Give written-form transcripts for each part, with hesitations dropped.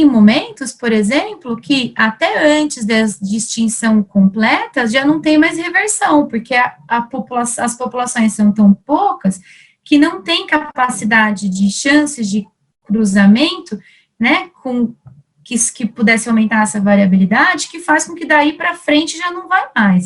tem momentos, por exemplo, que até antes de extinção completa, já não tem mais reversão, porque as populações são tão poucas que não tem capacidade de chances de cruzamento, né, que pudesse aumentar essa variabilidade, que faz com que daí para frente já não vai mais.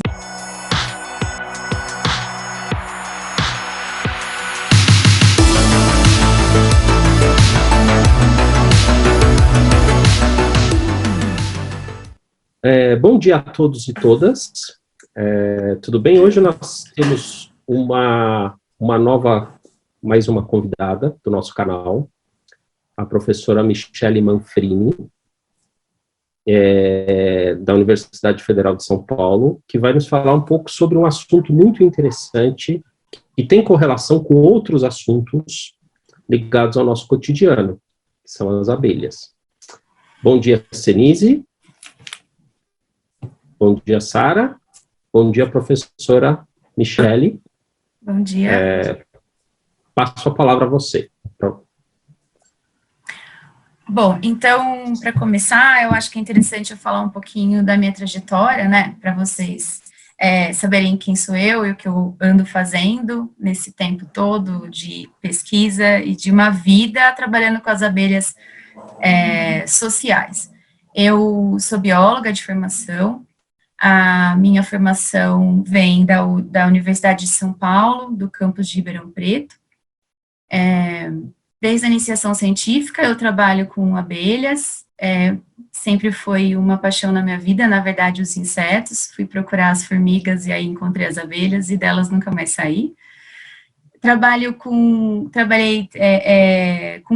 Bom dia a todos e todas, tudo bem? Hoje nós temos mais uma convidada do nosso canal, a professora Michele Manfrini, da Universidade Federal de São Paulo, que vai nos falar um pouco sobre um assunto muito interessante e tem correlação com outros assuntos ligados ao nosso cotidiano, que são as abelhas. Bom dia, Senise. Bom dia, Sara. Bom dia, professora Michele. Bom dia. Passo a palavra a você. Bom, então, para começar, eu acho que é interessante eu falar um pouquinho da minha trajetória, né, para vocês saberem quem sou eu e o que eu ando fazendo nesse tempo todo de pesquisa e de uma vida trabalhando com as abelhas sociais. Eu sou bióloga de formação. A minha formação vem da Universidade de São Paulo, do campus de Ribeirão Preto. Desde a iniciação científica, eu trabalho com abelhas, sempre foi uma paixão na minha vida, na verdade, os insetos. Fui procurar as formigas e aí encontrei as abelhas e delas nunca mais saí. Trabalhei com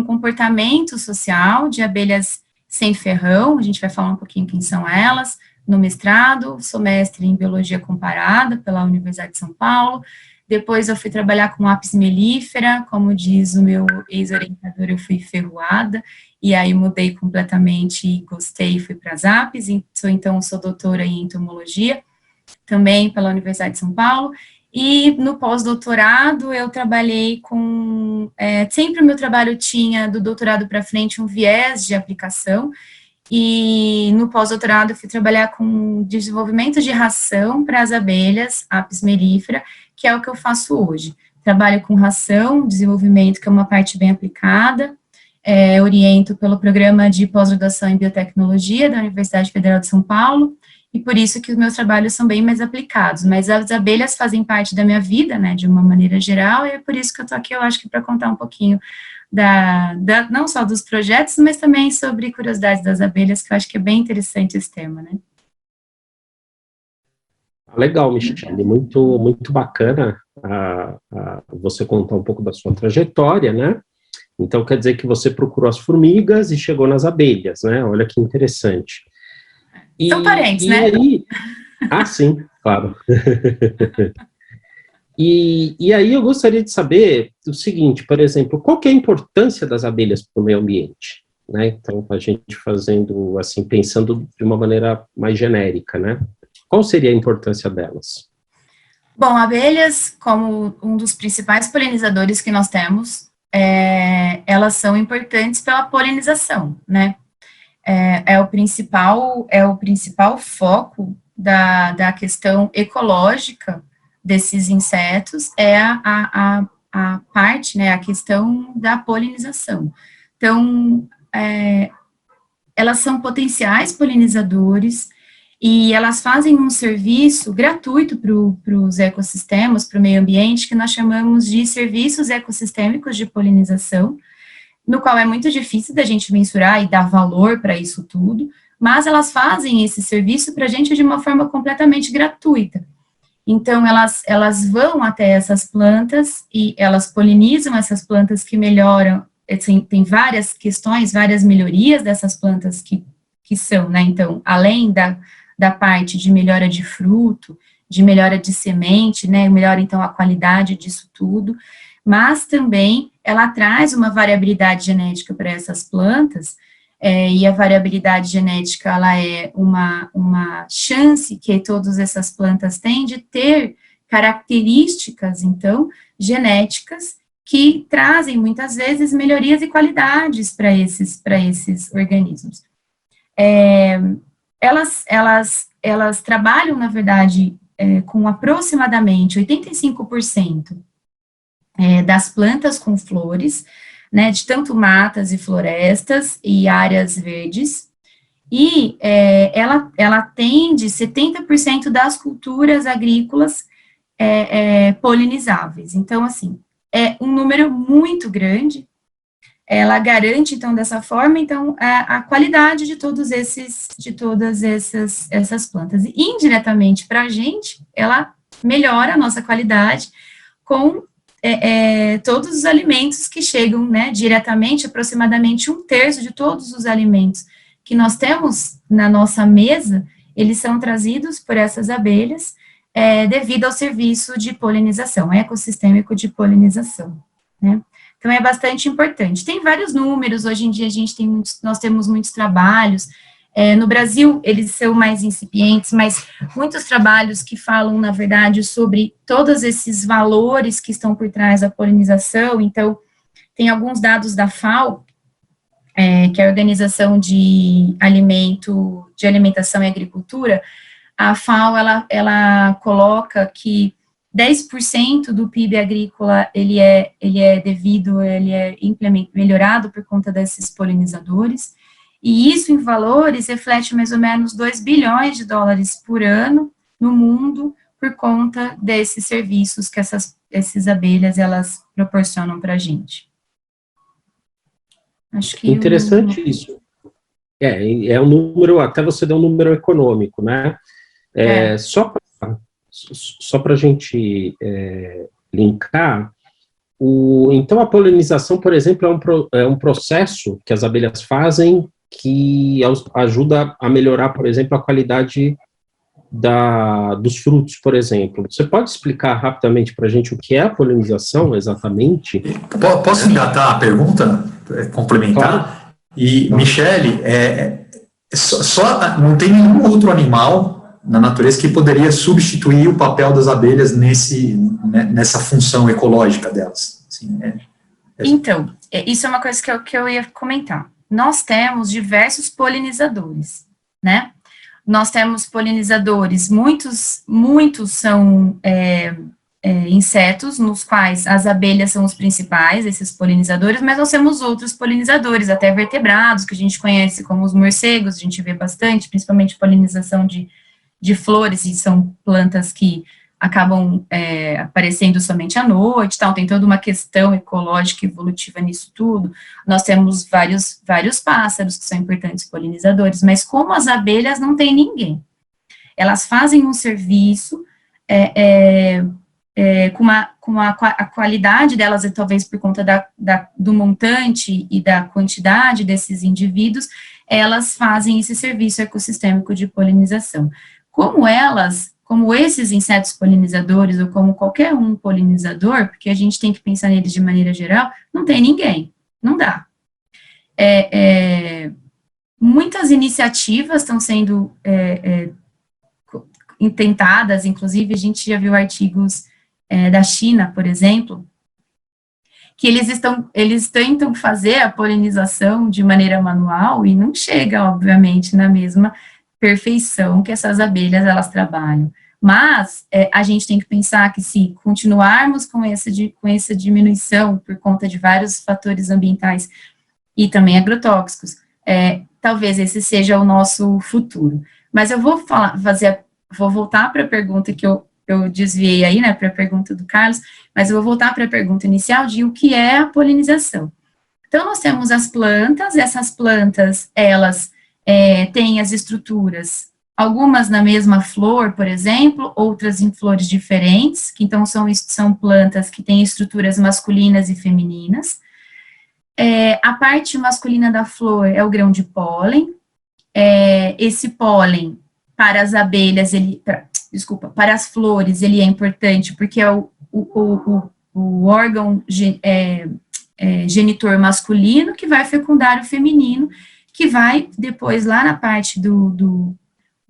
comportamento social de abelhas sem ferrão, a gente vai falar um pouquinho quem são elas. No mestrado, sou mestre em Biologia Comparada pela Universidade de São Paulo. Depois eu fui trabalhar com apis mellifera, como diz o meu ex-orientador, eu fui ferroada, e aí mudei completamente e gostei e fui para as apis, então sou doutora em entomologia, também pela Universidade de São Paulo, e no pós-doutorado eu trabalhei com, sempre o meu trabalho tinha do doutorado para frente um viés de aplicação, e no pós-doutorado eu fui trabalhar com desenvolvimento de ração para as abelhas, apis mellifera, que é o que eu faço hoje. Trabalho com ração, desenvolvimento, que é uma parte bem aplicada, oriento pelo programa de pós-graduação em biotecnologia da Universidade Federal de São Paulo, e por isso que os meus trabalhos são bem mais aplicados, mas as abelhas fazem parte da minha vida, né, de uma maneira geral, e é por isso que eu estou aqui, eu acho que para contar um pouquinho não só dos projetos, mas também sobre curiosidades das abelhas, que eu acho que é bem interessante esse tema, né? Legal, Michele, muito, muito bacana você contar um pouco da sua trajetória, né? Então, quer dizer que você procurou as formigas e chegou nas abelhas, né? Olha que interessante. São parentes, né? Aí, sim, claro. E aí eu gostaria de saber o seguinte, por exemplo, qual que é a importância das abelhas para o meio ambiente? Né? Então, a gente fazendo assim, pensando de uma maneira mais genérica, né? Qual seria a importância delas? Bom, abelhas, como um dos principais polinizadores que nós temos, elas são importantes pela polinização, né? É o principal foco da questão ecológica desses insetos, a parte, né, a questão da polinização. Então, elas são potenciais polinizadores e elas fazem um serviço gratuito para os ecossistemas, para o meio ambiente, que nós chamamos de serviços ecossistêmicos de polinização, no qual é muito difícil da gente mensurar e dar valor para isso tudo, mas elas fazem esse serviço para a gente de uma forma completamente gratuita. Então, elas vão até essas plantas e elas polinizam essas plantas que melhoram, assim, tem várias questões, várias melhorias dessas plantas que são, né, então, além da parte de melhora de fruto, de melhora de semente, né, melhora, então, a qualidade disso tudo, mas também ela traz uma variabilidade genética para essas plantas, e a variabilidade genética, ela é uma chance que todas essas plantas têm de ter características, então, genéticas, que trazem, muitas vezes, melhorias e qualidades para esses organismos. elas trabalham, na verdade, com aproximadamente 85% das plantas com flores, né, de tanto matas e florestas e áreas verdes, e ela atende 70% das culturas agrícolas polinizáveis. Então, assim, é um número muito grande. Ela garante, então, dessa forma, então, a qualidade de todas essas plantas. E, indiretamente, para a gente, ela melhora a nossa qualidade com todos os alimentos que chegam, né, diretamente, aproximadamente 1/3 de todos os alimentos que nós temos na nossa mesa, eles são trazidos por essas abelhas, devido ao serviço de polinização, ecossistêmico de polinização, né. Então, é bastante importante. Tem vários números, hoje em dia nós temos muitos trabalhos, no Brasil eles são mais incipientes, mas muitos trabalhos que falam, na verdade, sobre todos esses valores que estão por trás da polinização. Então, tem alguns dados da FAO, que é a Organização de Alimentação e Agricultura. A FAO, ela coloca que 10% do PIB agrícola, ele é melhorado por conta desses polinizadores, e isso em valores reflete mais ou menos 2 bilhões de dólares por ano no mundo, por conta desses serviços que essas abelhas, elas proporcionam para a gente. Acho que interessante isso. É um número, até você deu um número econômico, né? Só para a gente linkar, então a polinização, por exemplo, é um processo que as abelhas fazem que ajuda a melhorar, por exemplo, a qualidade dos frutos, por exemplo. Você pode explicar rapidamente para a gente o que é a polinização, exatamente? Posso engatar a pergunta, complementar? Claro. E, Michele, não tem nenhum outro animal na natureza que poderia substituir o papel das abelhas nessa função ecológica delas. Assim, Então, isso é uma coisa que eu ia comentar. Nós temos diversos polinizadores, né? Nós temos polinizadores, muitos são insetos, nos quais as abelhas são os principais, esses polinizadores, mas nós temos outros polinizadores, até vertebrados, que a gente conhece como os morcegos, a gente vê bastante, principalmente polinização de flores, e são plantas que acabam aparecendo somente à noite, tal, tem toda uma questão ecológica e evolutiva nisso tudo. Nós temos vários pássaros que são importantes polinizadores, mas como as abelhas não tem ninguém. Elas fazem um serviço com a qualidade delas, e talvez por conta do montante e da quantidade desses indivíduos, elas fazem esse serviço ecossistêmico de polinização. Como esses insetos polinizadores, ou como qualquer um polinizador, porque a gente tem que pensar neles de maneira geral, não tem ninguém, não dá. Muitas iniciativas estão sendo tentadas, inclusive a gente já viu artigos da China, por exemplo, que eles tentam fazer a polinização de maneira manual e não chega, obviamente, na mesma perfeição que essas abelhas, elas trabalham. Mas a gente tem que pensar que se continuarmos com essa diminuição por conta de vários fatores ambientais e também agrotóxicos, talvez esse seja o nosso futuro. Mas eu vou voltar para a pergunta que eu desviei aí, né, para a pergunta do Carlos, mas eu vou voltar para a pergunta inicial de o que é a polinização. Então, nós temos as plantas, essas plantas, elas têm as estruturas, algumas na mesma flor, por exemplo, outras em flores diferentes, que então são plantas que têm estruturas masculinas e femininas. A parte masculina da flor é o grão de pólen. Esse pólen, para as abelhas, para as flores, ele é importante porque é o órgão genitor masculino que vai fecundar o feminino, que vai depois lá na parte do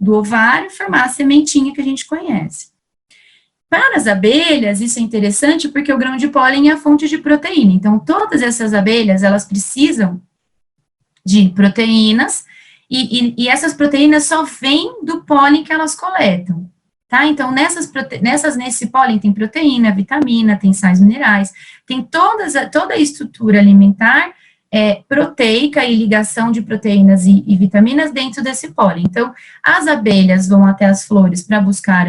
ovário formar a sementinha que a gente conhece. Para as abelhas, isso é interessante porque o grão de pólen é a fonte de proteína. Então, todas essas abelhas, elas precisam de proteínas E essas proteínas só vêm do pólen que elas coletam, tá? Então, nesse pólen tem proteína, vitamina, tem sais minerais, tem toda a estrutura alimentar proteica e ligação de proteínas e vitaminas dentro desse pólen. Então, as abelhas vão até as flores para buscar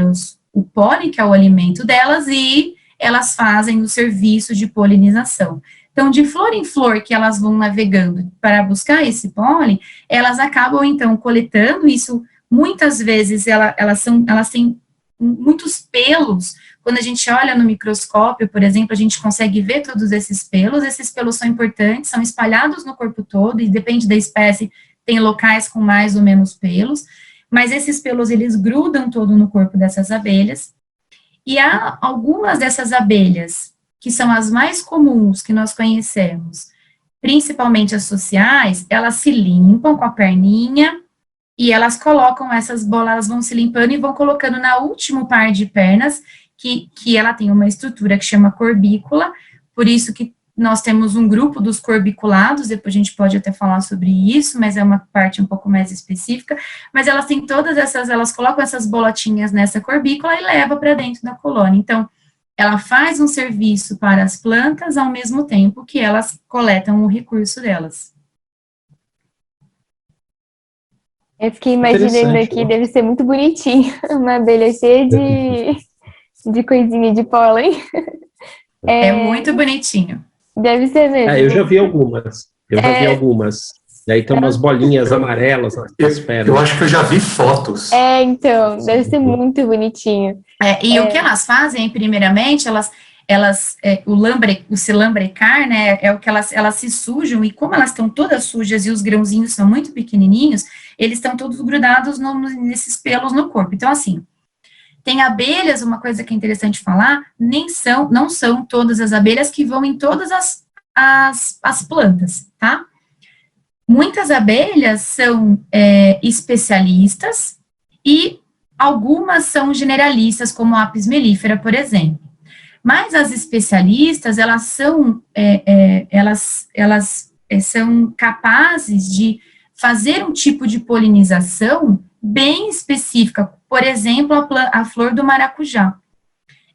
o pólen, que é o alimento delas, e elas fazem o serviço de polinização. Então, de flor em flor que elas vão navegando para buscar esse pólen, elas acabam, então, coletando isso. Muitas vezes, elas têm muitos pelos. Quando a gente olha no microscópio, por exemplo, a gente consegue ver todos esses pelos são importantes, são espalhados no corpo todo, e depende da espécie, tem locais com mais ou menos pelos, mas esses pelos, eles grudam todo no corpo dessas abelhas, e há algumas dessas abelhas, que são as mais comuns que nós conhecemos, principalmente as sociais, elas se limpam com a perninha, e elas colocam essas bolas, elas vão se limpando e vão colocando na último par de pernas, que ela tem uma estrutura que chama corbícula, por isso que nós temos um grupo dos corbiculados, depois a gente pode até falar sobre isso, mas é uma parte um pouco mais específica, mas elas têm elas colocam essas bolotinhas nessa corbícula e levam para dentro da colônia. Então, ela faz um serviço para as plantas ao mesmo tempo que elas coletam o recurso delas. Eu fiquei imaginando aqui, deve ser muito bonitinho, uma abelha cheia de coisinha de pólen. É muito bonitinho. Deve ser mesmo. Eu já vi algumas. E aí tem umas bolinhas amarelas nas pernas. Eu acho que eu já vi fotos. Então, deve ser muito bonitinho. O que elas fazem, primeiramente, o se lambrecar, né, é o que elas se sujam, e como elas estão todas sujas e os grãozinhos são muito pequenininhos, eles estão todos grudados nesses pelos no corpo. Então, assim, tem abelhas, uma coisa que é interessante falar, não são todas as abelhas que vão em todas as plantas, tá? Muitas abelhas são especialistas e algumas são generalistas, como a Apis mellifera, por exemplo. Mas as especialistas, elas são capazes de fazer um tipo de polinização bem específica. Por exemplo, a flor do maracujá.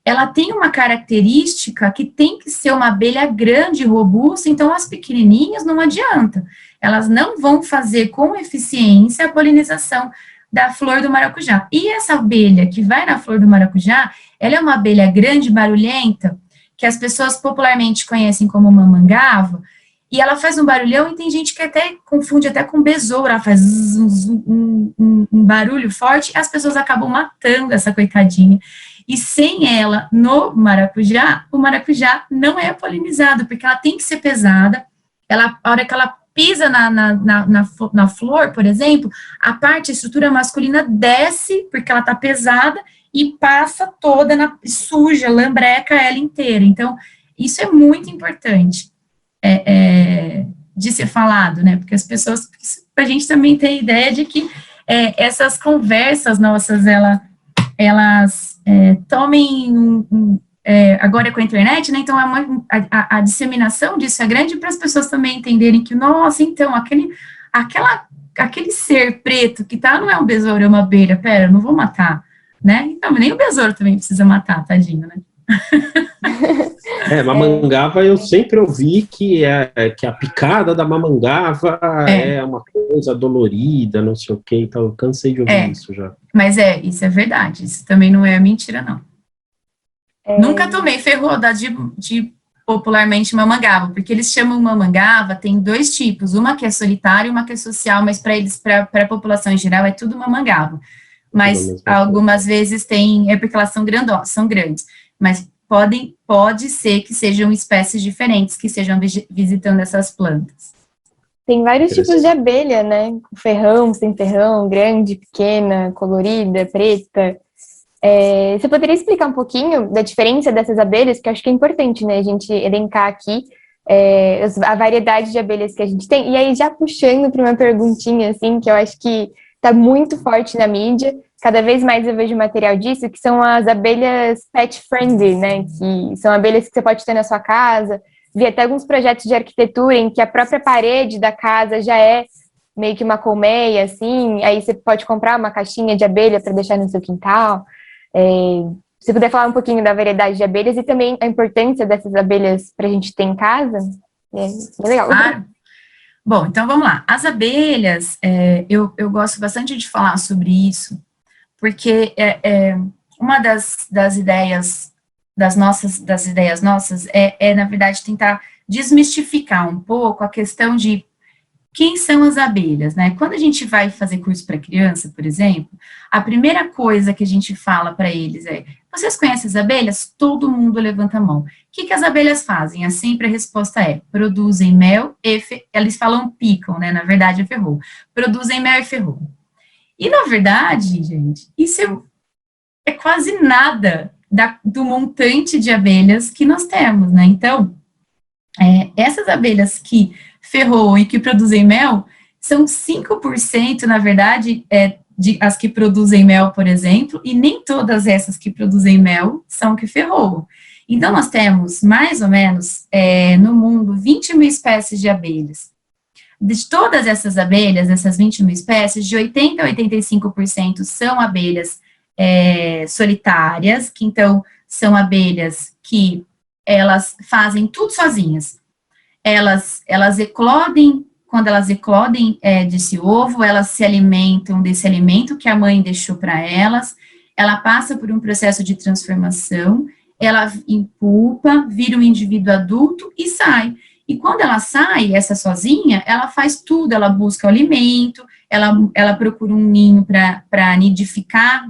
Ela tem uma característica que tem que ser uma abelha grande e robusta, então as pequenininhas não adianta. Elas não vão fazer com eficiência a polinização da flor do maracujá. E essa abelha que vai na flor do maracujá, ela é uma abelha grande, barulhenta, que as pessoas popularmente conhecem como mamangava, e ela faz um barulhão, e tem gente que até confunde até com besouro, ela faz um barulho forte, e as pessoas acabam matando essa coitadinha. E sem ela no maracujá, o maracujá não é polinizado, porque ela tem que ser pesada, a hora que ela pisa na flor, por exemplo, a estrutura masculina desce, porque ela está pesada, e passa toda, suja, lambreca ela inteira. Então, isso é muito importante de ser falado, né, porque as pessoas, a gente também tem a ideia de que essas conversas nossas, elas tomem agora com a internet, né, então a disseminação disso é grande para as pessoas também entenderem que, nossa, então, aquele ser preto que não é um besouro, é uma abelha, pera, eu não vou matar, né, então, nem o besouro também precisa matar, tadinho, né. Mamangava, eu sempre ouvi que a picada da mamangava é uma coisa dolorida, não sei o que, então eu cansei de ouvir isso já. Mas isso é verdade, isso também não é mentira, não. Nunca tomei ferroada de popularmente mamangava, porque eles chamam mamangava, tem dois tipos, uma que é solitária e uma que é social, mas para a população em geral é tudo mamangava. Mas algumas vezes porque elas são grandes, mas pode ser que sejam espécies diferentes que estejam visitando essas plantas. Tem vários tipos de abelha, né? Ferrão, sem ferrão, grande, pequena, colorida, preta. Você poderia explicar um pouquinho da diferença dessas abelhas, que eu acho que é importante, né, a gente elencar aqui a variedade de abelhas que a gente tem. E aí, já puxando para uma perguntinha, assim, que eu acho que está muito forte na mídia, cada vez mais eu vejo material disso, que são as abelhas pet-friendly, né, que são abelhas que você pode ter na sua casa. Vi até alguns projetos de arquitetura em que a própria parede da casa já é meio que uma colmeia, assim, aí você pode comprar uma caixinha de abelha para deixar no seu quintal. Se puder falar um pouquinho da variedade de abelhas e também a importância dessas abelhas para a gente ter em casa, é legal. Claro. Bom, então vamos lá. As abelhas, eu gosto bastante de falar sobre isso, porque uma das ideias nossas na verdade, tentar desmistificar um pouco a questão de quem são as abelhas, né? Quando a gente vai fazer curso para criança, por exemplo, a primeira coisa que a gente fala para eles vocês conhecem as abelhas? Todo mundo levanta a mão. O que as abelhas fazem? Sempre a resposta produzem mel e eles falam picam, né? Na verdade é ferrou. Produzem mel e ferrou. E, na verdade, gente, isso é quase nada do montante de abelhas que nós temos, né? Então, essas abelhas que ferroam e que produzem mel, são 5%, na verdade, as que produzem mel, por exemplo, e nem todas essas que produzem mel são que ferroam. Então, nós temos, mais ou menos, no mundo, 20 mil espécies de abelhas. De todas essas abelhas, essas 20 mil espécies, de 80% a 85% são abelhas solitárias, que então são abelhas que elas fazem tudo sozinhas. Elas eclodem, quando elas eclodem desse ovo, elas se alimentam desse alimento que a mãe deixou para elas, ela passa por um processo de transformação, ela impupa, vira um indivíduo adulto e sai. E quando ela sai, essa sozinha, ela faz tudo, ela busca o alimento, ela procura um ninho para nidificar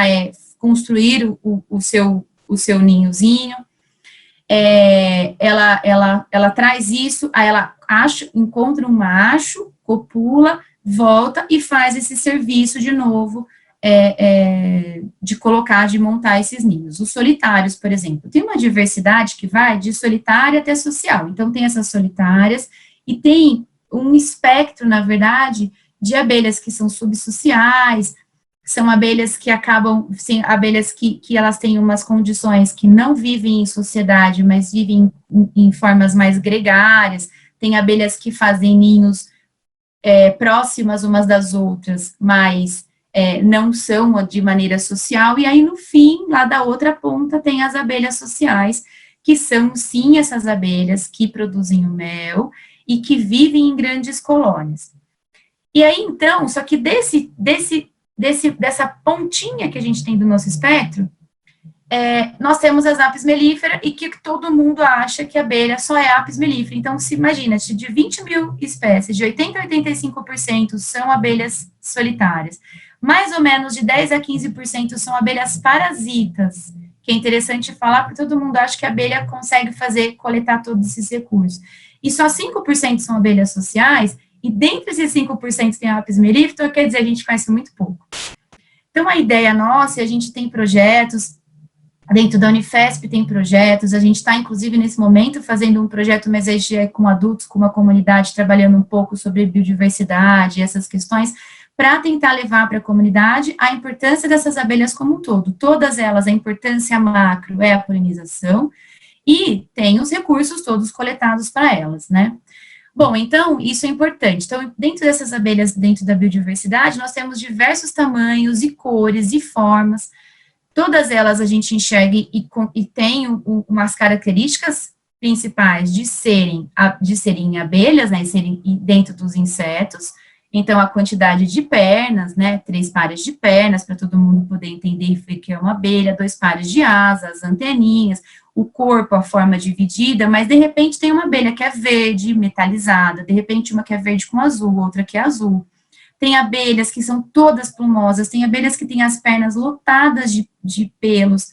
é construir o seu ninhozinho, ela traz isso, aí ela encontra um macho, copula, volta e faz esse serviço de novo, de montar esses ninhos. Os solitários, por exemplo, tem uma diversidade que vai de solitária até social, então tem essas solitárias, e tem um espectro, na verdade, de abelhas que são subsociais, são abelhas que acabam, sim, abelhas que elas têm umas condições que não vivem em sociedade, mas vivem em formas mais gregárias, tem abelhas que fazem ninhos próximas umas das outras, mas não são de maneira social, e aí no fim, lá da outra ponta, tem as abelhas sociais, que são sim essas abelhas que produzem o mel e que vivem em grandes colônias. E aí então, só que dessa pontinha que a gente tem do nosso espectro, nós temos as apis mellifera, e que todo mundo acha que a abelha só é apis mellifera. Então, se imagina, de 20 mil espécies, de 80% a 85% são abelhas solitárias, mais ou menos de 10% a 15% são abelhas parasitas, que é interessante falar, porque todo mundo acha que a abelha consegue coletar todos esses recursos. E só 5% são abelhas sociais, e dentre esses 5% tem a apis mellifera, então quer dizer, a gente conhece muito pouco. Então, a ideia nossa, a gente tem projetos, dentro da Unifesp tem projetos, a gente está, inclusive, nesse momento, fazendo um projeto, mas com adultos, com uma comunidade, trabalhando um pouco sobre biodiversidade, essas questões, para tentar levar para a comunidade a importância dessas abelhas como um todo. Todas elas, a importância macro é a polinização, e tem os recursos todos coletados para elas, né? Bom, então, isso é importante. Então, dentro dessas abelhas, dentro da biodiversidade, nós temos diversos tamanhos e cores e formas. Todas elas a gente enxerga e tem umas características principais de serem abelhas, né, e serem dentro dos insetos. Então, a quantidade de pernas, né, 3 pares de pernas, para todo mundo poder entender que é uma abelha, 2 pares de asas, anteninhas, o corpo, a forma dividida, mas de repente tem uma abelha que é verde, metalizada, de repente uma que é verde com azul, outra que é azul. Tem abelhas que são todas plumosas, tem abelhas que têm as pernas lotadas de pelos,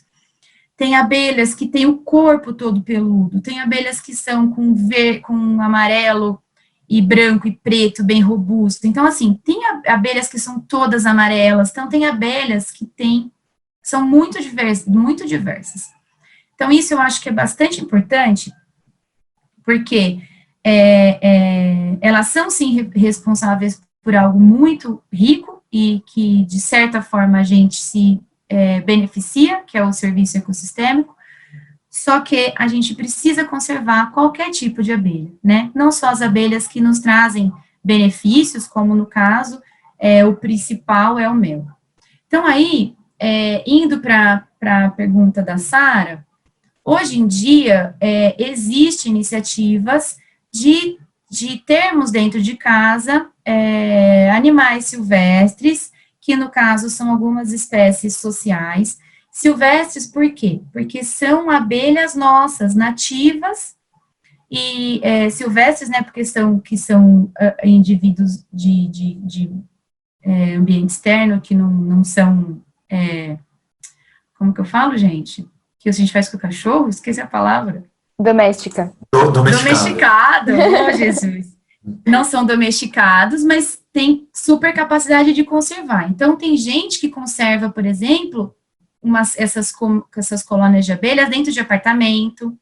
tem abelhas que têm o corpo todo peludo, tem abelhas que são com amarelo e branco e preto, bem robusto. Então, assim, tem abelhas que são todas amarelas, então tem abelhas que são muito diversas. Então, isso eu acho que é bastante importante, porque elas são, sim, responsáveis por algo muito rico e que, de certa forma, a gente se beneficia, que é o serviço ecossistêmico, só que a gente precisa conservar qualquer tipo de abelha, né? Não só as abelhas que nos trazem benefícios, como no caso, o principal é o mel. Então, aí, indo para a pergunta da Sara, hoje em dia, existem iniciativas de termos dentro de casa animais silvestres, que no caso são algumas espécies sociais. Silvestres por quê? Porque são abelhas nossas, nativas, e silvestres, né, porque são indivíduos de ambiente externo, que não são, como que eu falo, gente? Que a gente faz com o cachorro? Esqueci a palavra. Doméstica. Domesticado, oh, Jesus. Não são domesticados, mas tem super capacidade de conservar. Então, tem gente que conserva, por exemplo, essas colônias de abelhas dentro de apartamento,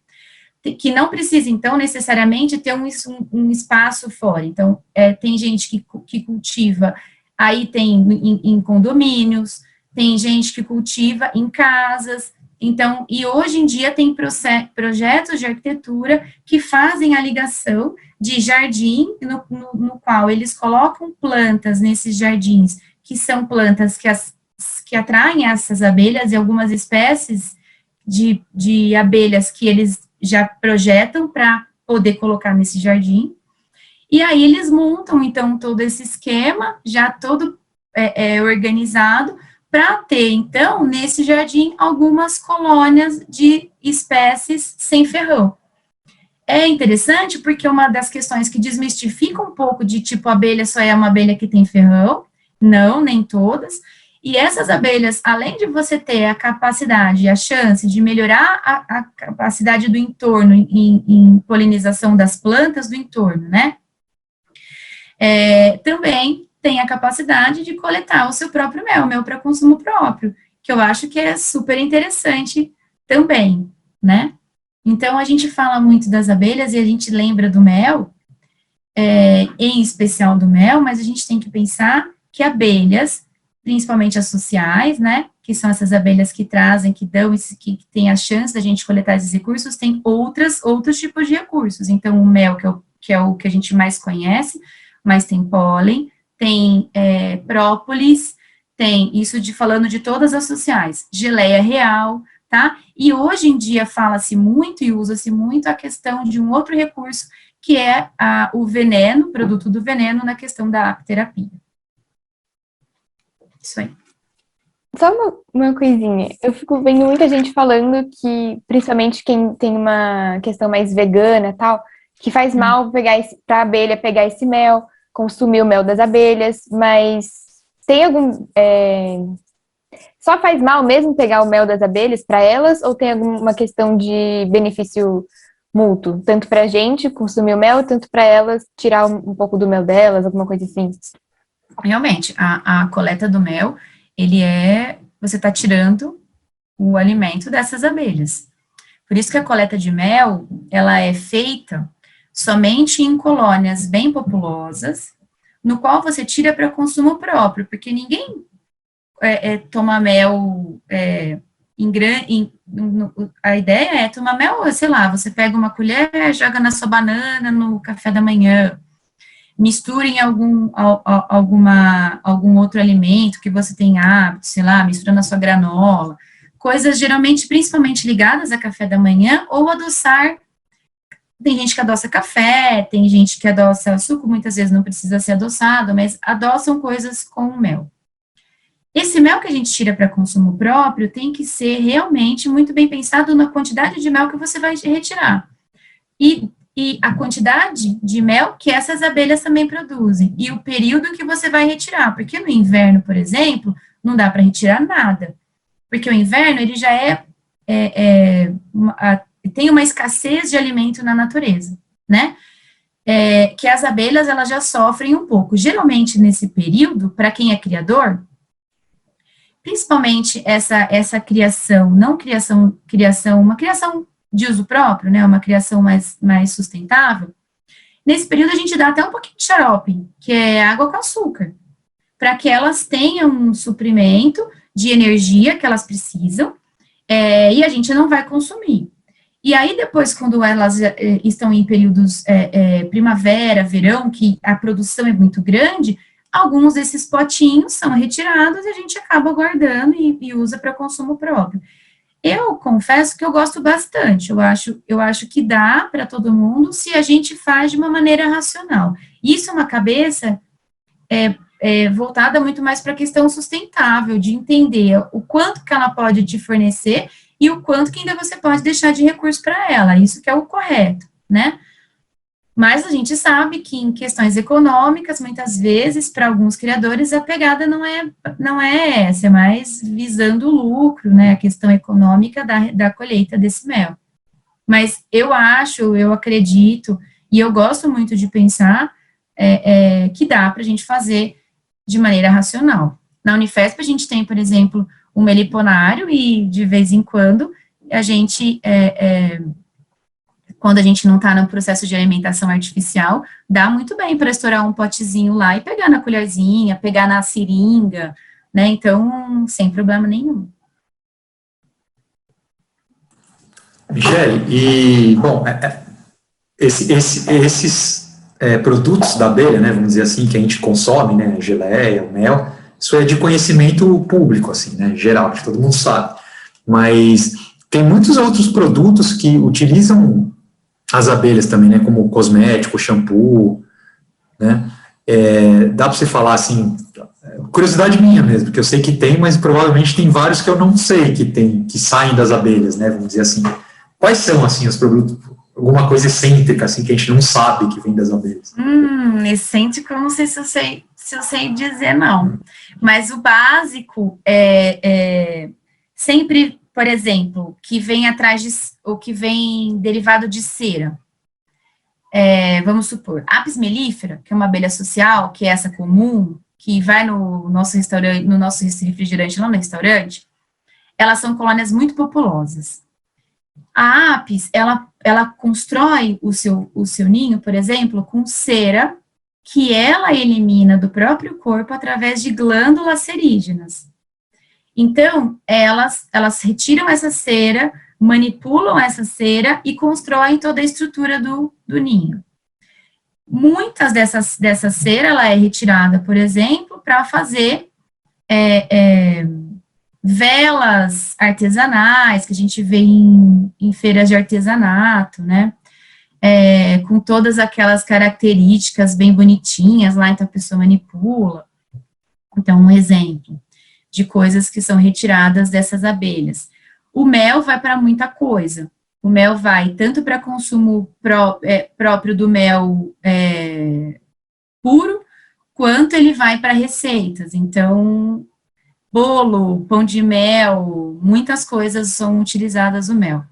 que não precisa, então, necessariamente ter um espaço fora. Então, tem gente que cultiva, aí tem em condomínios, tem gente que cultiva em casas. Então, e hoje em dia tem projetos de arquitetura que fazem a ligação de jardim, no qual eles colocam plantas nesses jardins, que são plantas que atraem essas abelhas e algumas espécies de abelhas que eles já projetam para poder colocar nesse jardim. E aí eles montam, então, todo esse esquema, já todo organizado, para ter, então, nesse jardim, algumas colônias de espécies sem ferrão. É interessante porque uma das questões que desmistifica um pouco de tipo, a abelha só é uma abelha que tem ferrão, não, nem todas, e essas abelhas, além de você ter a capacidade, a chance de melhorar a capacidade do entorno em polinização das plantas do entorno, né, também tem a capacidade de coletar o seu próprio mel para consumo próprio, que eu acho que é super interessante também, né? Então, a gente fala muito das abelhas e a gente lembra do mel, em especial do mel, mas a gente tem que pensar que abelhas, principalmente as sociais, né, que são essas abelhas que trazem, que dão, que tem a chance da gente coletar esses recursos, tem outros tipos de recursos. Então, o mel, que é o que a gente mais conhece, mas tem pólen, tem própolis, tem isso falando de todas as sociais, geleia real, tá? E hoje em dia fala-se muito e usa-se muito a questão de um outro recurso, que é o veneno, produto do veneno na questão da apiterapia. Isso aí. Só uma coisinha, eu fico vendo muita gente falando que, principalmente quem tem uma questão mais vegana e tal, que faz mal para a abelha pegar esse mel, consumir o mel das abelhas, mas tem algum... só faz mal mesmo pegar o mel das abelhas para elas, ou tem alguma questão de benefício mútuo? Tanto para a gente consumir o mel, tanto para elas tirar um pouco do mel delas, alguma coisa assim? Realmente, a coleta do mel, você está tirando o alimento dessas abelhas. Por isso que a coleta de mel, ela é feita somente em colônias bem populosas, no qual você tira para consumo próprio, porque ninguém toma mel a ideia é tomar mel, sei lá, você pega uma colher, joga na sua banana no café da manhã, mistura em algum outro alimento que você tem hábito, sei lá, mistura na sua granola, coisas geralmente, principalmente ligadas a café da manhã, ou adoçar. Tem gente que adoça café, tem gente que adoça suco, muitas vezes não precisa ser adoçado, mas adoçam coisas com mel. Esse mel que a gente tira para consumo próprio tem que ser realmente muito bem pensado na quantidade de mel que você vai retirar. E a quantidade de mel que essas abelhas também produzem. E o período que você vai retirar. Porque no inverno, por exemplo, não dá para retirar nada. Porque o inverno, ele já tem uma escassez de alimento na natureza, né? Que as abelhas, elas já sofrem um pouco. Geralmente, nesse período, para quem é criador, principalmente essa criação, uma criação de uso próprio, né, uma criação mais sustentável, nesse período a gente dá até um pouquinho de xarope, que é água com açúcar, para que elas tenham um suprimento de energia que elas precisam, e a gente não vai consumir. E aí, depois, quando elas estão em períodos primavera, verão, que a produção é muito grande, alguns desses potinhos são retirados e a gente acaba guardando e usa para consumo próprio. Eu confesso que eu gosto bastante, eu acho que dá para todo mundo se a gente faz de uma maneira racional. Isso é uma cabeça voltada muito mais para a questão sustentável, de entender o quanto que ela pode te fornecer e o quanto que ainda você pode deixar de recurso para ela, isso que é o correto, né? Mas a gente sabe que em questões econômicas, muitas vezes, para alguns criadores, a pegada não é essa, é mais visando o lucro, né, a questão econômica da colheita desse mel. Mas eu acredito, e eu gosto muito de pensar que dá para a gente fazer de maneira racional. Na Unifesp, a gente tem, por exemplo, um meliponário e, de vez em quando, a gente... quando a gente não está no processo de alimentação artificial, dá muito bem para estourar um potezinho lá e pegar na colherzinha, pegar na seringa, né? Então, sem problema nenhum. Michele, e, bom, esses produtos da abelha, né, vamos dizer assim, que a gente consome, né, geleia, mel, isso é de conhecimento público, assim, né, geral, que todo mundo sabe. Mas tem muitos outros produtos que utilizam as abelhas também, né, como cosmético, shampoo, né, dá para você falar assim, curiosidade minha mesmo, porque eu sei que tem, mas provavelmente tem vários que eu não sei que saem das abelhas, né, vamos dizer assim. Quais são, assim, os produtos, alguma coisa excêntrica, assim, que a gente não sabe que vem das abelhas? Excêntrico, eu não sei se eu sei dizer, não. Mas o básico sempre, por exemplo, que vem ou que vem derivado de cera. Vamos supor, Apis mellifera, que é uma abelha social, que é essa comum, que vai no nosso restaurante, no nosso refrigerante lá no restaurante, elas são colônias muito populosas. A Apis, ela constrói o seu ninho, por exemplo, com cera que ela elimina do próprio corpo através de glândulas serígenas. Então, elas retiram essa cera, manipulam essa cera e constroem toda a estrutura do ninho. Muitas dessa cera, ela é retirada, por exemplo, para fazer velas artesanais, que a gente vê em feiras de artesanato, né? Com todas aquelas características bem bonitinhas lá, então a pessoa manipula. Então, um exemplo de coisas que são retiradas dessas abelhas. O mel vai para muita coisa. O mel vai tanto para consumo próprio do mel puro, quanto ele vai para receitas. Então, bolo, pão de mel, muitas coisas são utilizadas o mel.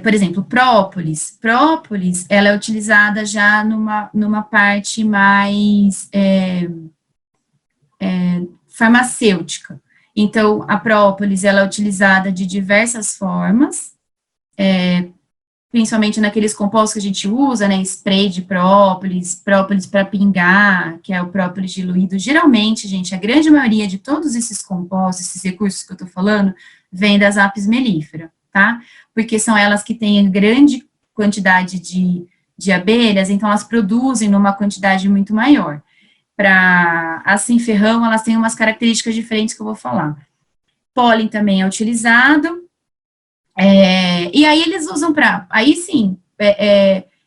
Por exemplo, própolis. Própolis, ela é utilizada já numa parte mais farmacêutica. Então, a própolis, ela é utilizada de diversas formas, principalmente naqueles compostos que a gente usa, né, spray de própolis para pingar, que é o própolis diluído. Geralmente, gente, a grande maioria de todos esses compostos, esses recursos que eu estou falando, vem das Apis mellifera, tá? Porque são elas que têm grande quantidade de abelhas, então elas produzem numa quantidade muito maior. Para a Sinferrão, elas têm umas características diferentes que eu vou falar. Pólen também é utilizado, e aí eles usam aí sim,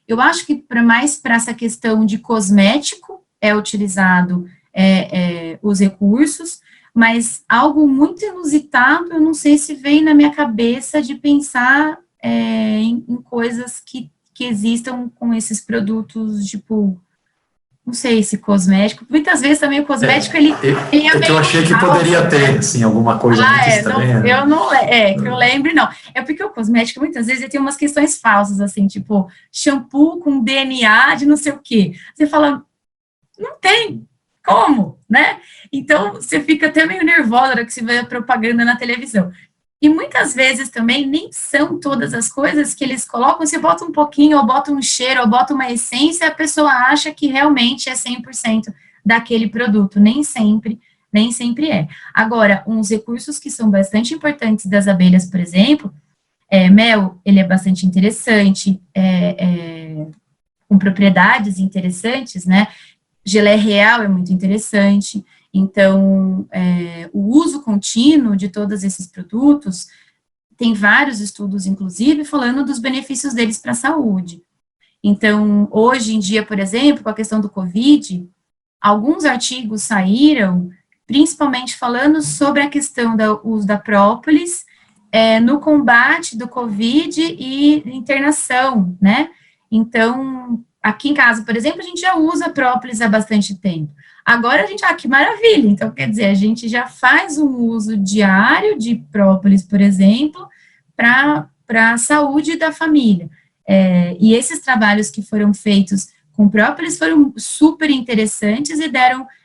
eu acho que mais para essa questão de cosmético é utilizado os recursos, mas algo muito inusitado, eu não sei se vem na minha cabeça de pensar em coisas que existam com esses produtos, tipo, não sei se cosmético, muitas vezes também o cosmético, ele é que eu achei que poderia ter, assim, alguma coisa muito estranha. Não, eu não, que eu lembre, não. É porque o cosmético, muitas vezes, ele tem umas questões falsas, assim, tipo, shampoo com DNA de não sei o quê. Você fala, não tem, como, né? Então, você fica até meio nervosa na hora que você vê a propaganda na televisão. E muitas vezes também nem são todas as coisas que eles colocam, você bota um pouquinho, ou bota um cheiro, ou bota uma essência, a pessoa acha que realmente é 100% daquele produto. Nem sempre Nem sempre é. Agora, uns recursos que são bastante importantes das abelhas, por exemplo, mel, ele é bastante interessante, com propriedades interessantes, né? Gelé real é muito interessante. Então, o uso contínuo de todos esses produtos, tem vários estudos, inclusive, falando dos benefícios deles para a saúde. Então, hoje em dia, por exemplo, com a questão do Covid, alguns artigos saíram, principalmente falando sobre a questão do uso da própolis no combate do Covid e internação, né? Então, aqui em casa, por exemplo, a gente já usa própolis há bastante tempo. Agora a gente, que maravilha! Então, quer dizer, a gente já faz um uso diário de própolis, por exemplo, para a saúde da família. E esses trabalhos que foram feitos com própolis foram super interessantes e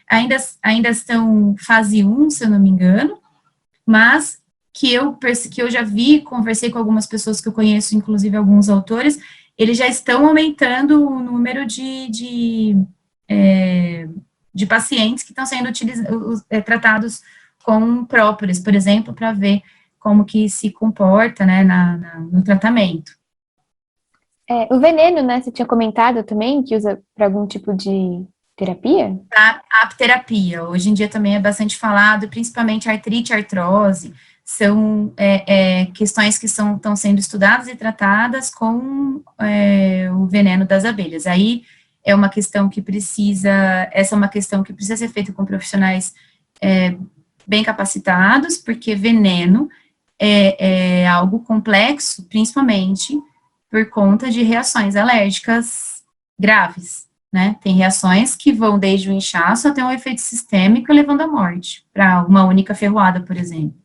ainda estão fase 1, se eu não me engano, mas que eu já vi, conversei com algumas pessoas que eu conheço, inclusive alguns autores, eles já estão aumentando o número de pacientes que estão sendo tratados com própolis, por exemplo, para ver como que se comporta, né, no tratamento. O veneno, né, você tinha comentado também, que usa para algum tipo de terapia? A apterapia, hoje em dia também é bastante falado, principalmente artrite, artrose, são questões que estão sendo estudadas e tratadas com o veneno das abelhas. Aí essa é uma questão que precisa ser feita com profissionais bem capacitados, porque veneno é algo complexo, principalmente por conta de reações alérgicas graves, né? Tem reações que vão desde o inchaço até um efeito sistêmico, levando à morte, para uma única ferroada, por exemplo.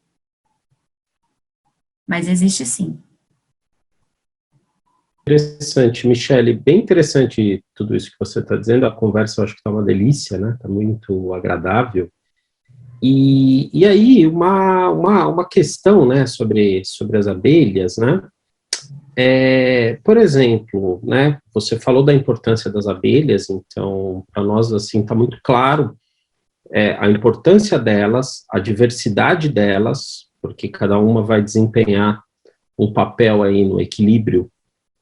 Mas existe sim. Interessante, Michele, bem interessante tudo isso que você está dizendo, a conversa eu acho que está uma delícia, né? Está muito agradável. E aí, uma questão, né, sobre as abelhas, né? Por exemplo, né, você falou da importância das abelhas, então, para nós, assim, está muito claro a importância delas, a diversidade delas, porque cada uma vai desempenhar um papel aí no equilíbrio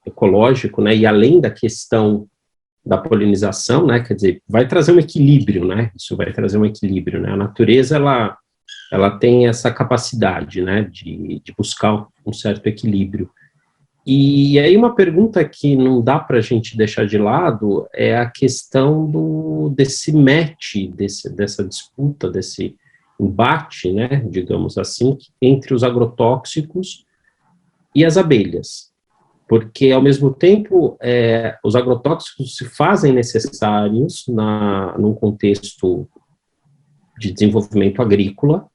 ecológico, né, e além da questão da polinização, né, quer dizer, vai trazer um equilíbrio, né, isso vai trazer um equilíbrio, né, a natureza, ela tem essa capacidade, né, de buscar um certo equilíbrio. E aí uma pergunta que não dá para a gente deixar de lado é a questão desse match, dessa disputa, desse embate, né, digamos assim, entre os agrotóxicos e as abelhas. Porque, ao mesmo tempo, os agrotóxicos se fazem necessários num contexto de desenvolvimento agrícola.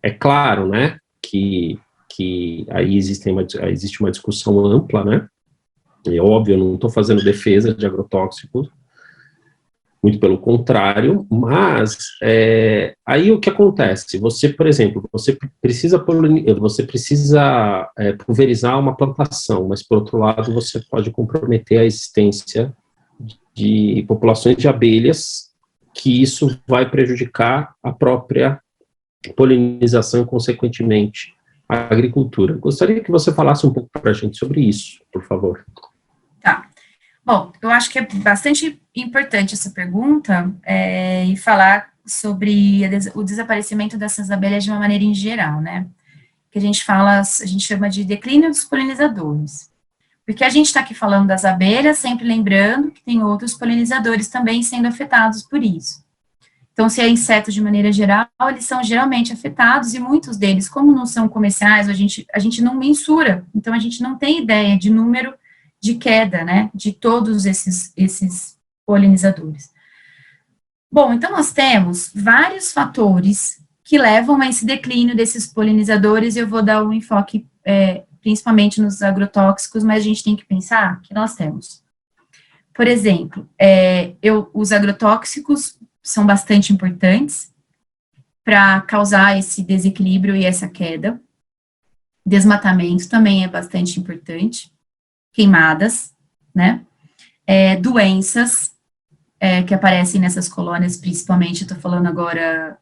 É claro, né, que aí existe uma discussão ampla, né? É óbvio, eu não estou fazendo defesa de agrotóxicos, muito pelo contrário, mas aí o que acontece? Você, por exemplo, você precisa pulverizar uma plantação, mas, por outro lado, você pode comprometer a existência de populações de abelhas, que isso vai prejudicar a própria polinização e, consequentemente, a agricultura. Gostaria que você falasse um pouco para a gente sobre isso, por favor. Tá. Bom, eu acho que é bastante importante essa pergunta e falar sobre o desaparecimento dessas abelhas de uma maneira em geral, né? Que a gente chama de declínio dos polinizadores. Porque a gente está aqui falando das abelhas, sempre lembrando que tem outros polinizadores também sendo afetados por isso. Então, se é insetos de maneira geral, eles são geralmente afetados e muitos deles, como não são comerciais, a gente não mensura, então a gente não tem ideia de número de queda, né, de todos esses polinizadores. Bom, então nós temos vários fatores que levam a esse declínio desses polinizadores, e eu vou dar um enfoque principalmente nos agrotóxicos, mas a gente tem que pensar que nós temos. Por exemplo, os agrotóxicos são bastante importantes para causar esse desequilíbrio e essa queda. Desmatamento também é bastante importante. Queimadas, né? Doenças, que aparecem nessas colônias, principalmente, estou falando agora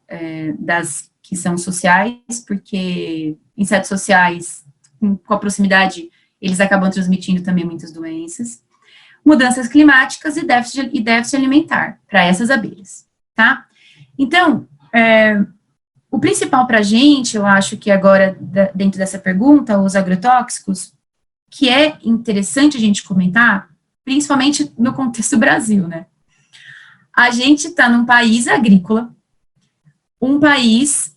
das que são sociais, porque insetos sociais, com a proximidade, eles acabam transmitindo também muitas doenças. Mudanças climáticas e déficit alimentar para essas abelhas, tá? Então, o principal para a gente, eu acho que agora, dentro dessa pergunta, os agrotóxicos, que é interessante a gente comentar, principalmente no contexto Brasil, né? A gente está num país agrícola, um país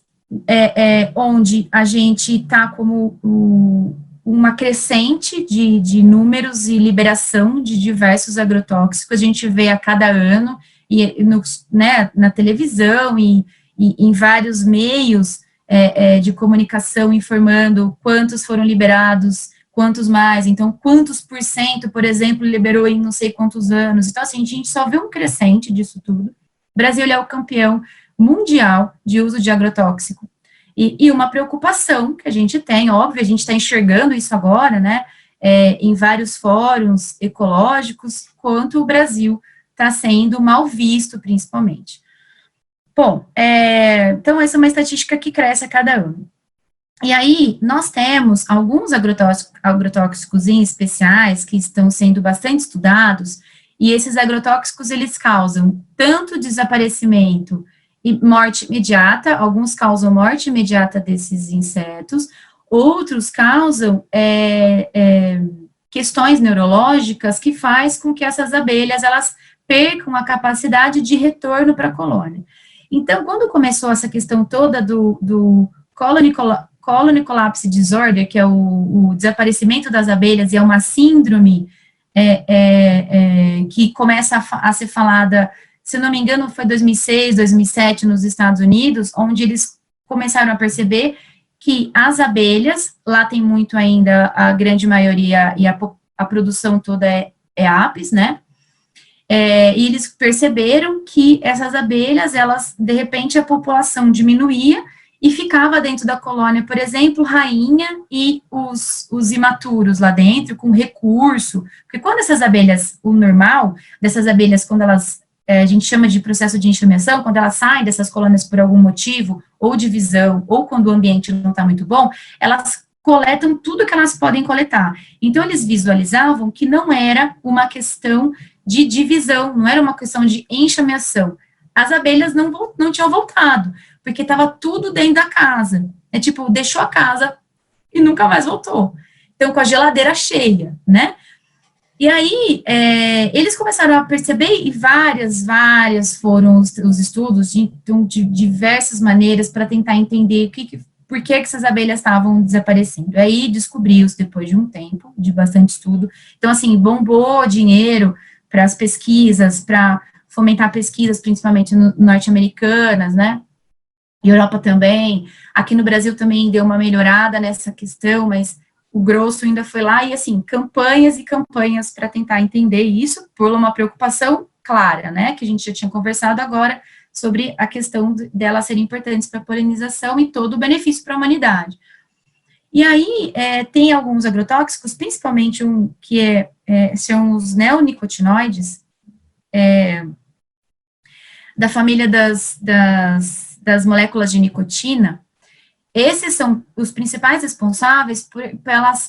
onde a gente está como uma crescente de números e liberação de diversos agrotóxicos, a gente vê a cada ano, na televisão e em vários meios de comunicação informando quantos foram liberados, quantos mais, então quantos por cento, por exemplo, liberou em não sei quantos anos. Então, assim, a gente só vê um crescente disso tudo. O Brasil é o campeão mundial de uso de agrotóxico. E uma preocupação que a gente tem, óbvio, a gente está enxergando isso agora, né, em vários fóruns ecológicos, quanto o Brasil está sendo mal visto, principalmente. Bom, então essa é uma estatística que cresce a cada ano. E aí, nós temos alguns agrotóxicos em especiais que estão sendo bastante estudados, e esses agrotóxicos, eles causam tanto desaparecimento e morte imediata, alguns causam morte imediata desses insetos, outros causam questões neurológicas que faz com que essas abelhas, elas percam a capacidade de retorno para a colônia. Então, quando começou essa questão toda do Colony Collapse Disorder, que é o desaparecimento das abelhas, e é uma síndrome que começa a ser falada, se não me engano, foi 2006, 2007, nos Estados Unidos, onde eles começaram a perceber que as abelhas, lá tem muito ainda, a grande maioria, e a produção toda é apis, né? E eles perceberam que essas abelhas, elas, de repente, a população diminuía e ficava dentro da colônia, por exemplo, rainha e os imaturos lá dentro, com recurso, porque quando essas abelhas, o normal dessas abelhas, quando elas, a gente chama de processo de enxameação, quando elas saem dessas colônias por algum motivo, ou divisão, ou quando o ambiente não está muito bom, elas coletam tudo que elas podem coletar. Então, eles visualizavam que não era uma questão de divisão, não era uma questão de enxameação. As abelhas não tinham voltado, porque estava tudo dentro da casa. Tipo, deixou a casa e nunca mais voltou. Então, com a geladeira cheia, né? E aí, eles começaram a perceber, e várias foram os estudos, de diversas maneiras, para tentar entender por que essas abelhas estavam desaparecendo. Aí, descobriu-se, depois de um tempo, de bastante estudo. Então, assim, bombou dinheiro para as pesquisas, para fomentar pesquisas, principalmente norte-americanas, né? Europa também. Aqui no Brasil também deu uma melhorada nessa questão, mas o grosso ainda foi lá, e assim, campanhas e campanhas para tentar entender isso, por uma preocupação clara, né, que a gente já tinha conversado agora, sobre a questão delas serem importantes para a polinização e todo o benefício para a humanidade. E aí, tem alguns agrotóxicos, principalmente um que são os neonicotinoides, da família das moléculas de nicotina. Esses são os principais responsáveis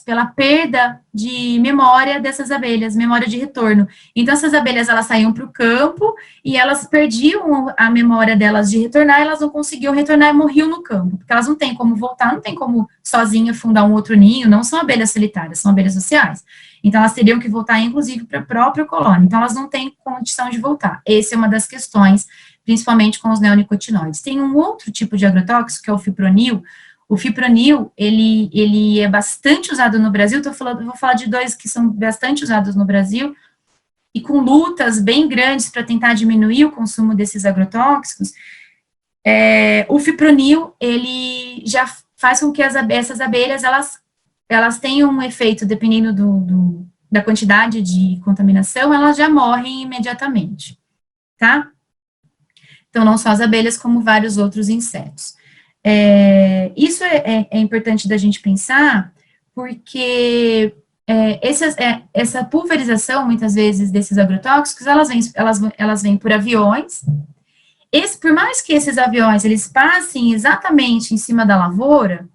pela perda de memória dessas abelhas, memória de retorno. Então, essas abelhas, elas saíam para o campo e elas perdiam a memória delas de retornar, elas não conseguiam retornar e morriam no campo, porque elas não têm como voltar, não tem como sozinha fundar um outro ninho, não são abelhas solitárias, são abelhas sociais. Então, elas teriam que voltar, inclusive, para a própria colônia. Então, elas não têm condição de voltar. Essa é uma das questões, principalmente com os neonicotinoides. Tem um outro tipo de agrotóxico, que é o fipronil. O fipronil, ele é bastante usado no Brasil, vou falar de dois que são bastante usados no Brasil, e com lutas bem grandes para tentar diminuir o consumo desses agrotóxicos. O fipronil, ele já faz com que essas abelhas, elas tenham um efeito, dependendo da quantidade de contaminação, elas já morrem imediatamente, tá? Então, não só as abelhas, como vários outros insetos. Isso é importante da gente pensar, porque essa pulverização, muitas vezes, desses agrotóxicos, elas vêm por aviões. Por mais que esses aviões eles passem exatamente em cima da lavoura,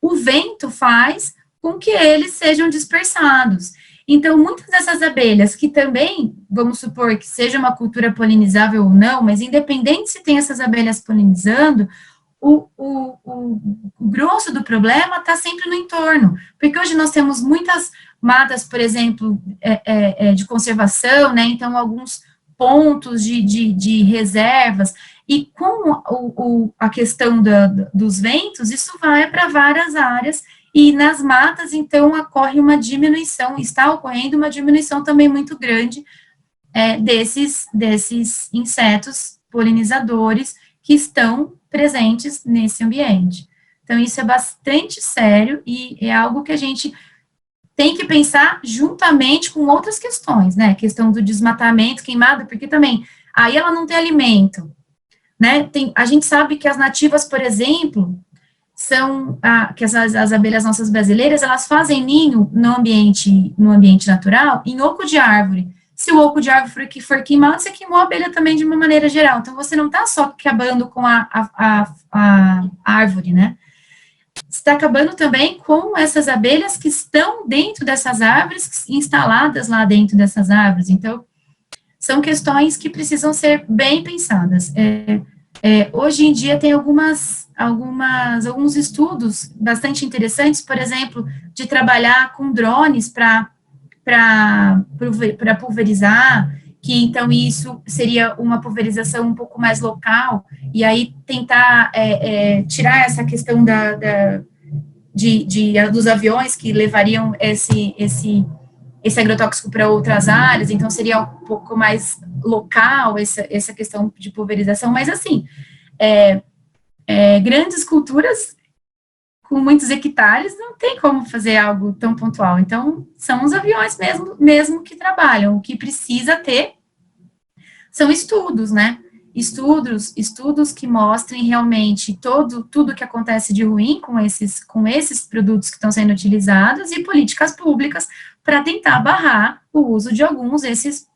o vento faz com que eles sejam dispersados. Então, muitas dessas abelhas, que também, vamos supor que seja uma cultura polinizável ou não, mas independente se tem essas abelhas polinizando, o grosso do problema está sempre no entorno, porque hoje nós temos muitas matas, por exemplo, de conservação, né, então alguns pontos de reservas, e com a questão dos ventos, isso vai para várias áreas, e nas matas, então, está ocorrendo uma diminuição também muito grande desses insetos polinizadores que estão presentes nesse ambiente. Então, isso é bastante sério e é algo que a gente tem que pensar juntamente com outras questões, né? A questão do desmatamento, queimado, porque também, aí ela não tem alimento, né? A gente sabe que as nativas, por exemplo, que as abelhas nossas brasileiras, elas fazem ninho no ambiente natural, em oco de árvore. Se o oco de árvore for queimado, você queimou a abelha também de uma maneira geral. Então, você não está só acabando com a árvore, né? Você está acabando também com essas abelhas que estão dentro dessas árvores, instaladas lá dentro dessas árvores. Então, são questões que precisam ser bem pensadas. Hoje em dia tem alguns estudos bastante interessantes, por exemplo, de trabalhar com drones para pulverizar, que então isso seria uma pulverização um pouco mais local, e aí tentar tirar essa questão dos aviões que levariam esse agrotóxico para outras áreas, então seria um pouco mais local essa questão de pulverização, mas assim, grandes culturas com muitos hectares não tem como fazer algo tão pontual, então são os aviões mesmo que trabalham, o que precisa ter são estudos, né, estudos que mostrem realmente tudo que acontece de ruim com esses produtos que estão sendo utilizados e políticas públicas para tentar barrar o uso de alguns desses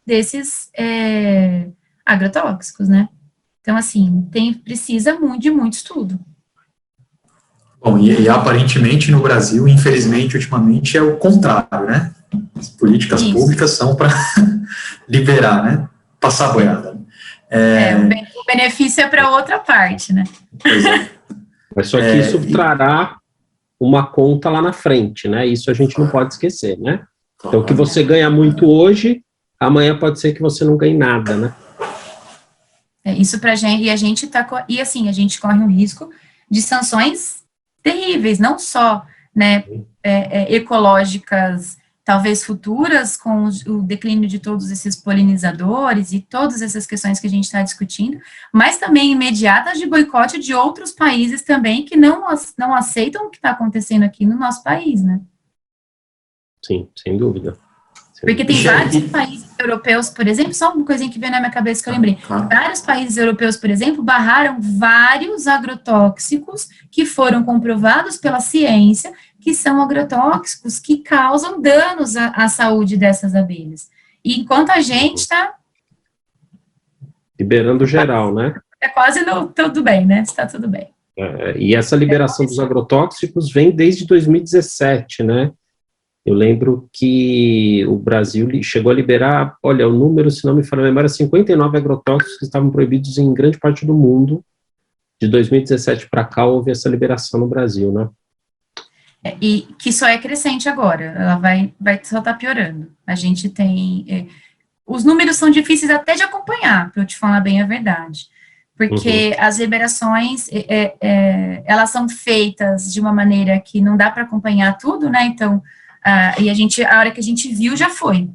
agrotóxicos, né. Então, assim, precisa de muito estudo. Bom, e aparentemente no Brasil, infelizmente, ultimamente, é o contrário, né? As políticas públicas são para liberar, né? Passar a boiada. O benefício é para outra parte, né? Pois é. Mas só que isso trará uma conta lá na frente, né? Isso a gente não pode esquecer, né? Então, o que você ganha muito hoje, amanhã pode ser que você não ganhe nada, né? Isso pra gente, a gente corre um risco de sanções terríveis, não só, né, ecológicas, talvez futuras, com o declínio de todos esses polinizadores e todas essas questões que a gente está discutindo, mas também imediatas de boicote de outros países também que não aceitam o que está acontecendo aqui no nosso país, né? Sim, sem dúvida. Porque tem vários países europeus, por exemplo, só uma coisinha que veio na minha cabeça que eu lembrei. Vários países europeus, por exemplo, barraram vários agrotóxicos que foram comprovados pela ciência que são agrotóxicos que causam danos à saúde dessas abelhas. E enquanto a gente está... liberando geral, né? Quase tudo bem, né? Está tudo bem. E essa liberação dos agrotóxicos vem desde 2017, né? Eu lembro que o Brasil chegou a liberar, olha, o número, se não me falha a memória, 59 agrotóxicos que estavam proibidos em grande parte do mundo. De 2017 para cá, houve essa liberação no Brasil, né? E que só é crescente agora, ela vai só tá piorando. A gente tem... os números são difíceis até de acompanhar, para eu te falar bem a verdade. Porque as liberações, elas são feitas de uma maneira que não dá para acompanhar tudo, né? Então... e a hora que a gente viu, já foi.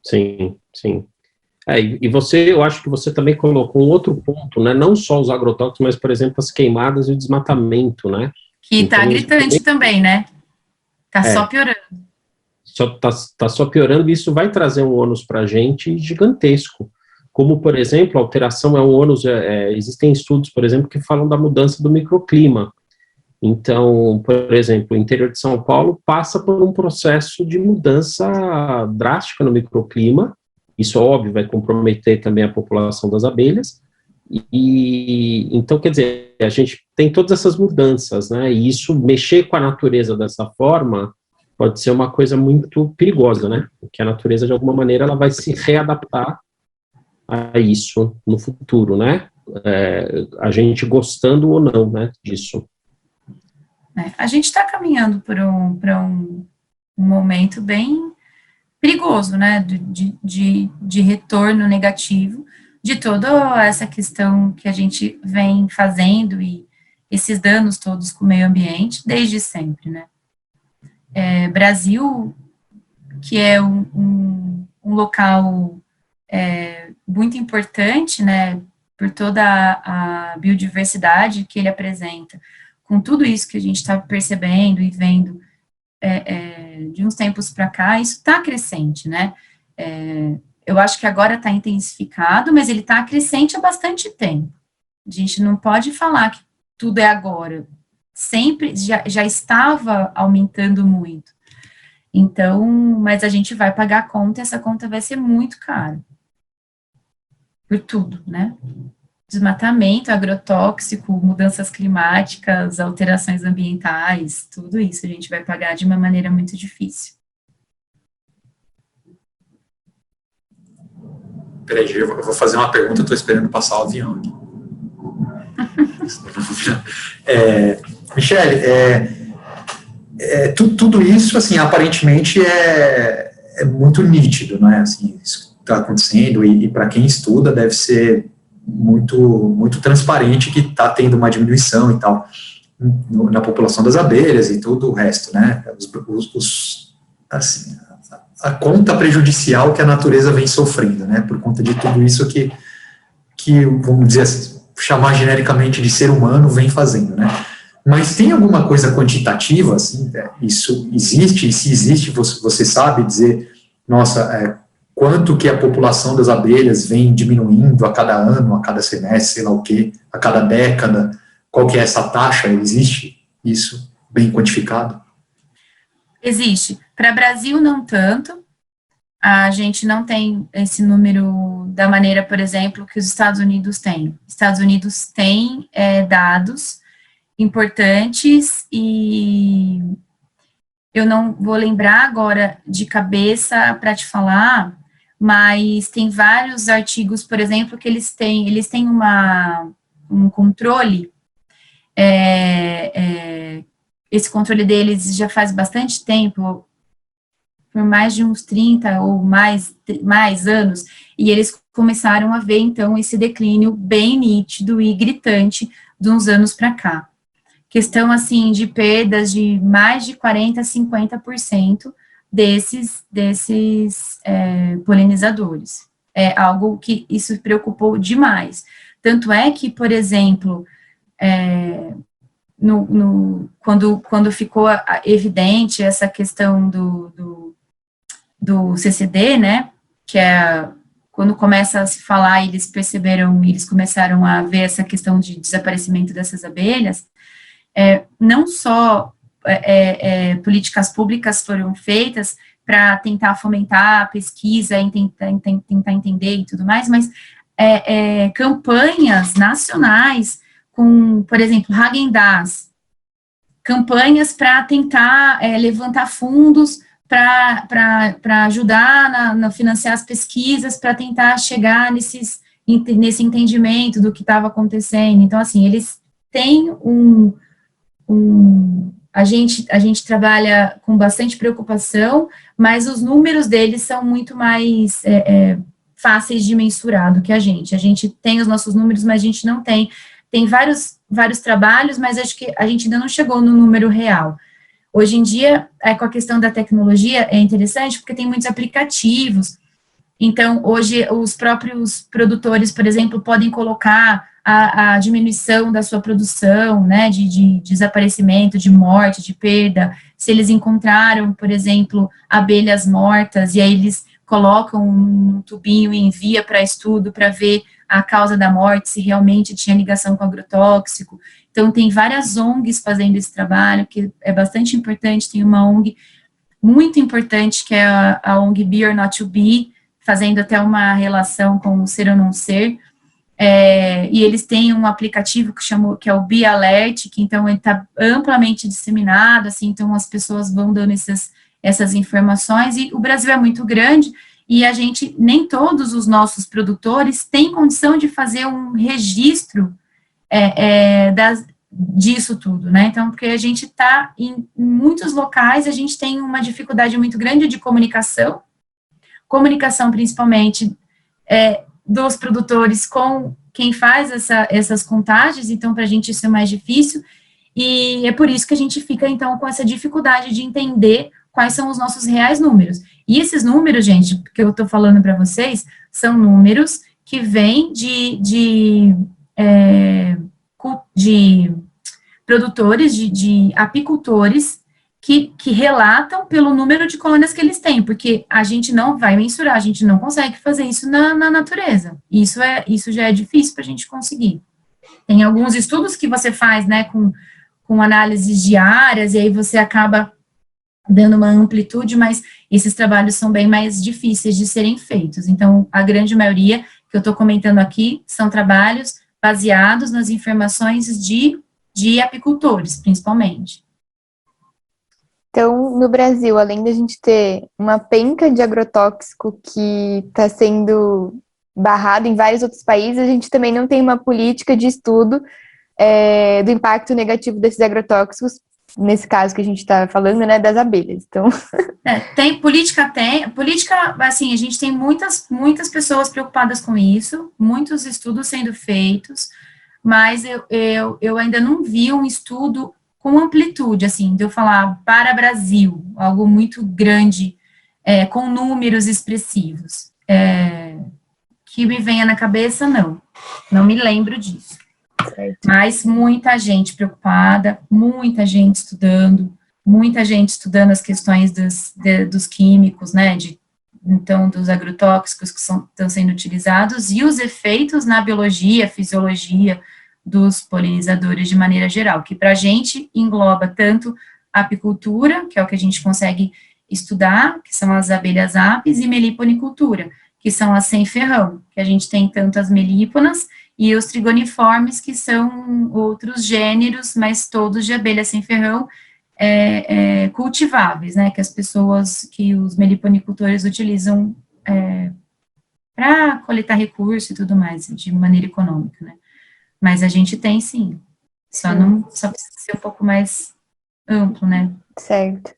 Sim, sim. E eu acho que você também colocou um outro ponto, né? Não só os agrotóxicos, mas, por exemplo, as queimadas e o desmatamento, né? Que então, tá gritante também, né? Tá só piorando. Tá só piorando, e isso vai trazer um ônus para a gente gigantesco. Como, por exemplo, a alteração é um ônus, existem estudos, por exemplo, que falam da mudança do microclima. Então, por exemplo, o interior de São Paulo passa por um processo de mudança drástica no microclima. Isso, óbvio, vai comprometer também a população das abelhas. Então, quer dizer, a gente tem todas essas mudanças, né? E isso, mexer com a natureza dessa forma, pode ser uma coisa muito perigosa, né? Porque a natureza, de alguma maneira, ela vai se readaptar a isso no futuro, né? A gente gostando ou não, né, disso. A gente está caminhando para um momento bem perigoso, né, de retorno negativo de toda essa questão que a gente vem fazendo e esses danos todos com o meio ambiente desde sempre, né. Brasil, que é um local muito importante, né, por toda a biodiversidade que ele apresenta, com tudo isso que a gente está percebendo e vendo de uns tempos para cá, isso está crescente, né? Eu acho que agora está intensificado, mas ele está crescente há bastante tempo. A gente não pode falar que tudo é agora. Sempre já estava aumentando muito. Então, mas a gente vai pagar a conta, essa conta vai ser muito cara. Por tudo, né? Desmatamento, agrotóxico, mudanças climáticas, alterações ambientais, tudo isso a gente vai pagar de uma maneira muito difícil. Peraí, eu vou fazer uma pergunta, eu estou esperando passar o avião aqui. Michele, tudo isso, assim, aparentemente é muito nítido, não é? Assim, isso está acontecendo e para quem estuda deve ser muito transparente que está tendo uma diminuição e tal na população das abelhas e tudo o resto, né? Assim, a conta prejudicial que a natureza vem sofrendo, né? Por conta de tudo isso que vamos dizer assim, chamar genericamente de ser humano vem fazendo, né? Mas tem alguma coisa quantitativa, assim, isso existe, e se existe, você sabe dizer, nossa, quanto que a população das abelhas vem diminuindo a cada ano, a cada semestre, sei lá o quê, a cada década, qual que é essa taxa? Existe isso bem quantificado? Existe. Para o Brasil, não tanto. A gente não tem esse número da maneira, por exemplo, que os Estados Unidos têm. Os Estados Unidos têm dados importantes e eu não vou lembrar agora de cabeça para te falar, mas tem vários artigos, por exemplo, que eles têm um controle, esse controle deles já faz bastante tempo, por mais de uns 30 ou mais anos, e eles começaram a ver, então, esse declínio bem nítido e gritante de uns anos para cá. Questão, assim, de perdas de mais de 40% a 50% desses polinizadores. É algo que isso preocupou demais. Tanto é que, por exemplo, quando ficou evidente essa questão do CCD, né, que quando começa a se falar, eles começaram a ver essa questão de desaparecimento dessas abelhas, não só políticas públicas foram feitas para tentar fomentar a pesquisa e tentar entender e tudo mais, mas campanhas nacionais com, por exemplo, Häagen-Dazs, campanhas para tentar levantar fundos para ajudar a financiar as pesquisas, para tentar chegar nesse entendimento do que estava acontecendo. Então, assim, eles têm a gente trabalha com bastante preocupação, mas os números deles são muito mais fáceis de mensurar do que a gente. A gente tem os nossos números, mas a gente não tem. Tem vários trabalhos, mas acho que a gente ainda não chegou no número real. Hoje em dia, com a questão da tecnologia, é interessante porque tem muitos aplicativos. Então, hoje, os próprios produtores, por exemplo, podem colocar a diminuição da sua produção, né, de desaparecimento, de morte, de perda. Se eles encontraram, por exemplo, abelhas mortas, e aí eles colocam um tubinho e envia para estudo para ver a causa da morte, se realmente tinha ligação com agrotóxico. Então, tem várias ONGs fazendo esse trabalho, que é bastante importante. Tem uma ONG muito importante, que é a ONG Be or Not to Be, fazendo até uma relação com o ser ou não ser. E eles têm um aplicativo que é o Be Alert, que então ele está amplamente disseminado, assim, então as pessoas vão dando essas informações, e o Brasil é muito grande, e nem todos os nossos produtores têm condição de fazer um registro disso tudo, né? Então, porque a gente está em muitos locais, a gente tem uma dificuldade muito grande de comunicação principalmente dos produtores com quem faz essas contagens, então, para a gente isso é mais difícil, e é por isso que a gente fica, então, com essa dificuldade de entender quais são os nossos reais números. E esses números, gente, que eu estou falando para vocês, são números que vêm de produtores, de apicultores, que relatam pelo número de colônias que eles têm, porque a gente não vai mensurar, a gente não consegue fazer isso na natureza. Isso já é difícil para a gente conseguir. Tem alguns estudos que você faz, né, com análises diárias, e aí você acaba dando uma amplitude, mas esses trabalhos são bem mais difíceis de serem feitos. Então, a grande maioria que eu estou comentando aqui são trabalhos baseados nas informações de apicultores, principalmente. Então, no Brasil, além da gente ter uma penca de agrotóxico que está sendo barrado em vários outros países, a gente também não tem uma política de estudo do impacto negativo desses agrotóxicos, nesse caso que a gente está falando, né, das abelhas. Então, tem política, assim, a gente tem muitas pessoas preocupadas com isso, muitos estudos sendo feitos, mas eu ainda não vi um estudo com amplitude, assim, de eu falar para Brasil, algo muito grande, com números expressivos. Que me venha na cabeça, não me lembro disso. Certo. Mas muita gente preocupada, muita gente estudando as questões dos químicos, né, então, dos agrotóxicos que estão sendo utilizados, e os efeitos na biologia, fisiologia, dos polinizadores de maneira geral, que para a gente engloba tanto a apicultura, que é o que a gente consegue estudar, que são as abelhas apis, e meliponicultura, que são as sem ferrão, que a gente tem tanto as melíponas e os trigoniformes, que são outros gêneros, mas todos de abelhas sem ferrão, cultiváveis, né, que os meliponicultores utilizam para coletar recurso e tudo mais, de maneira econômica, né. Mas a gente tem, sim. Só precisa ser um pouco mais amplo, né? Certo.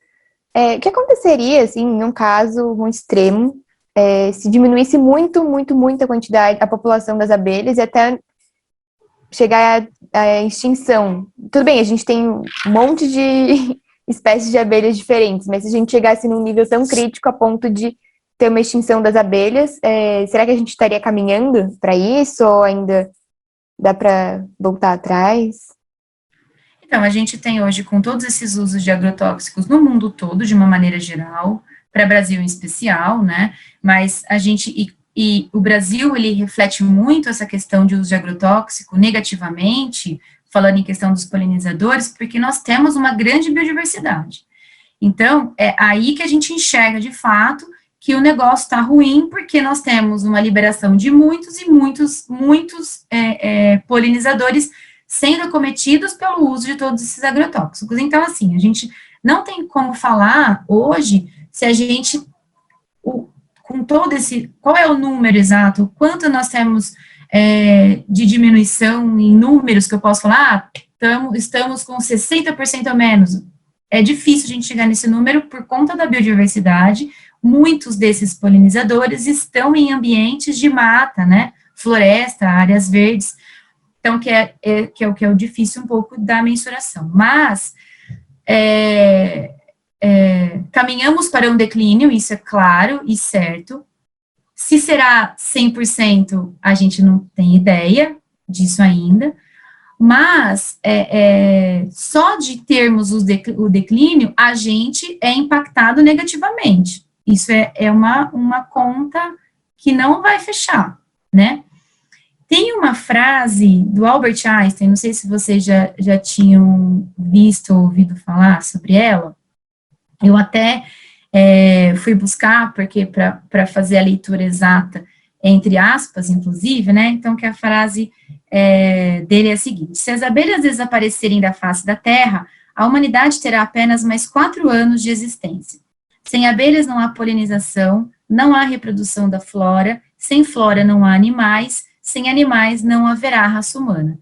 O que aconteceria, assim, em um caso muito extremo, se diminuísse muito a quantidade, a população das abelhas e até chegar à extinção? Tudo bem, a gente tem um monte de espécies de abelhas diferentes, mas se a gente chegasse num nível tão crítico a ponto de ter uma extinção das abelhas, será que a gente estaria caminhando para isso, ou ainda dá para voltar atrás? Então, a gente tem hoje, com todos esses usos de agrotóxicos no mundo todo, de uma maneira geral, para o Brasil em especial, né, mas a gente, e o Brasil, ele reflete muito essa questão de uso de agrotóxico negativamente, falando em questão dos polinizadores, porque nós temos uma grande biodiversidade. Então, é aí que a gente enxerga, de fato, que o negócio está ruim, porque nós temos uma liberação de muitos polinizadores sendo acometidos pelo uso de todos esses agrotóxicos. Então, assim, a gente não tem como falar hoje se a gente, com todo qual é o número exato, quanto nós temos de diminuição em números, que eu posso falar, estamos com 60% a menos. É difícil a gente chegar nesse número por conta da biodiversidade. Muitos desses polinizadores estão em ambientes de mata, né, floresta, áreas verdes, então, que é o difícil um pouco da mensuração. Mas, caminhamos para um declínio, isso é claro e certo. Se será 100%, a gente não tem ideia disso ainda, mas só de termos o declínio, a gente é impactado negativamente. Isso é uma conta que não vai fechar, né? Tem uma frase do Albert Einstein, não sei se vocês já tinham visto ou ouvido falar sobre ela, eu até fui buscar, porque para fazer a leitura exata, entre aspas, inclusive, né, então que a frase dele é a seguinte: se as abelhas desaparecerem da face da Terra, a humanidade terá apenas mais 4 anos de existência. Sem abelhas não há polinização, não há reprodução da flora, sem flora não há animais, sem animais não haverá raça humana.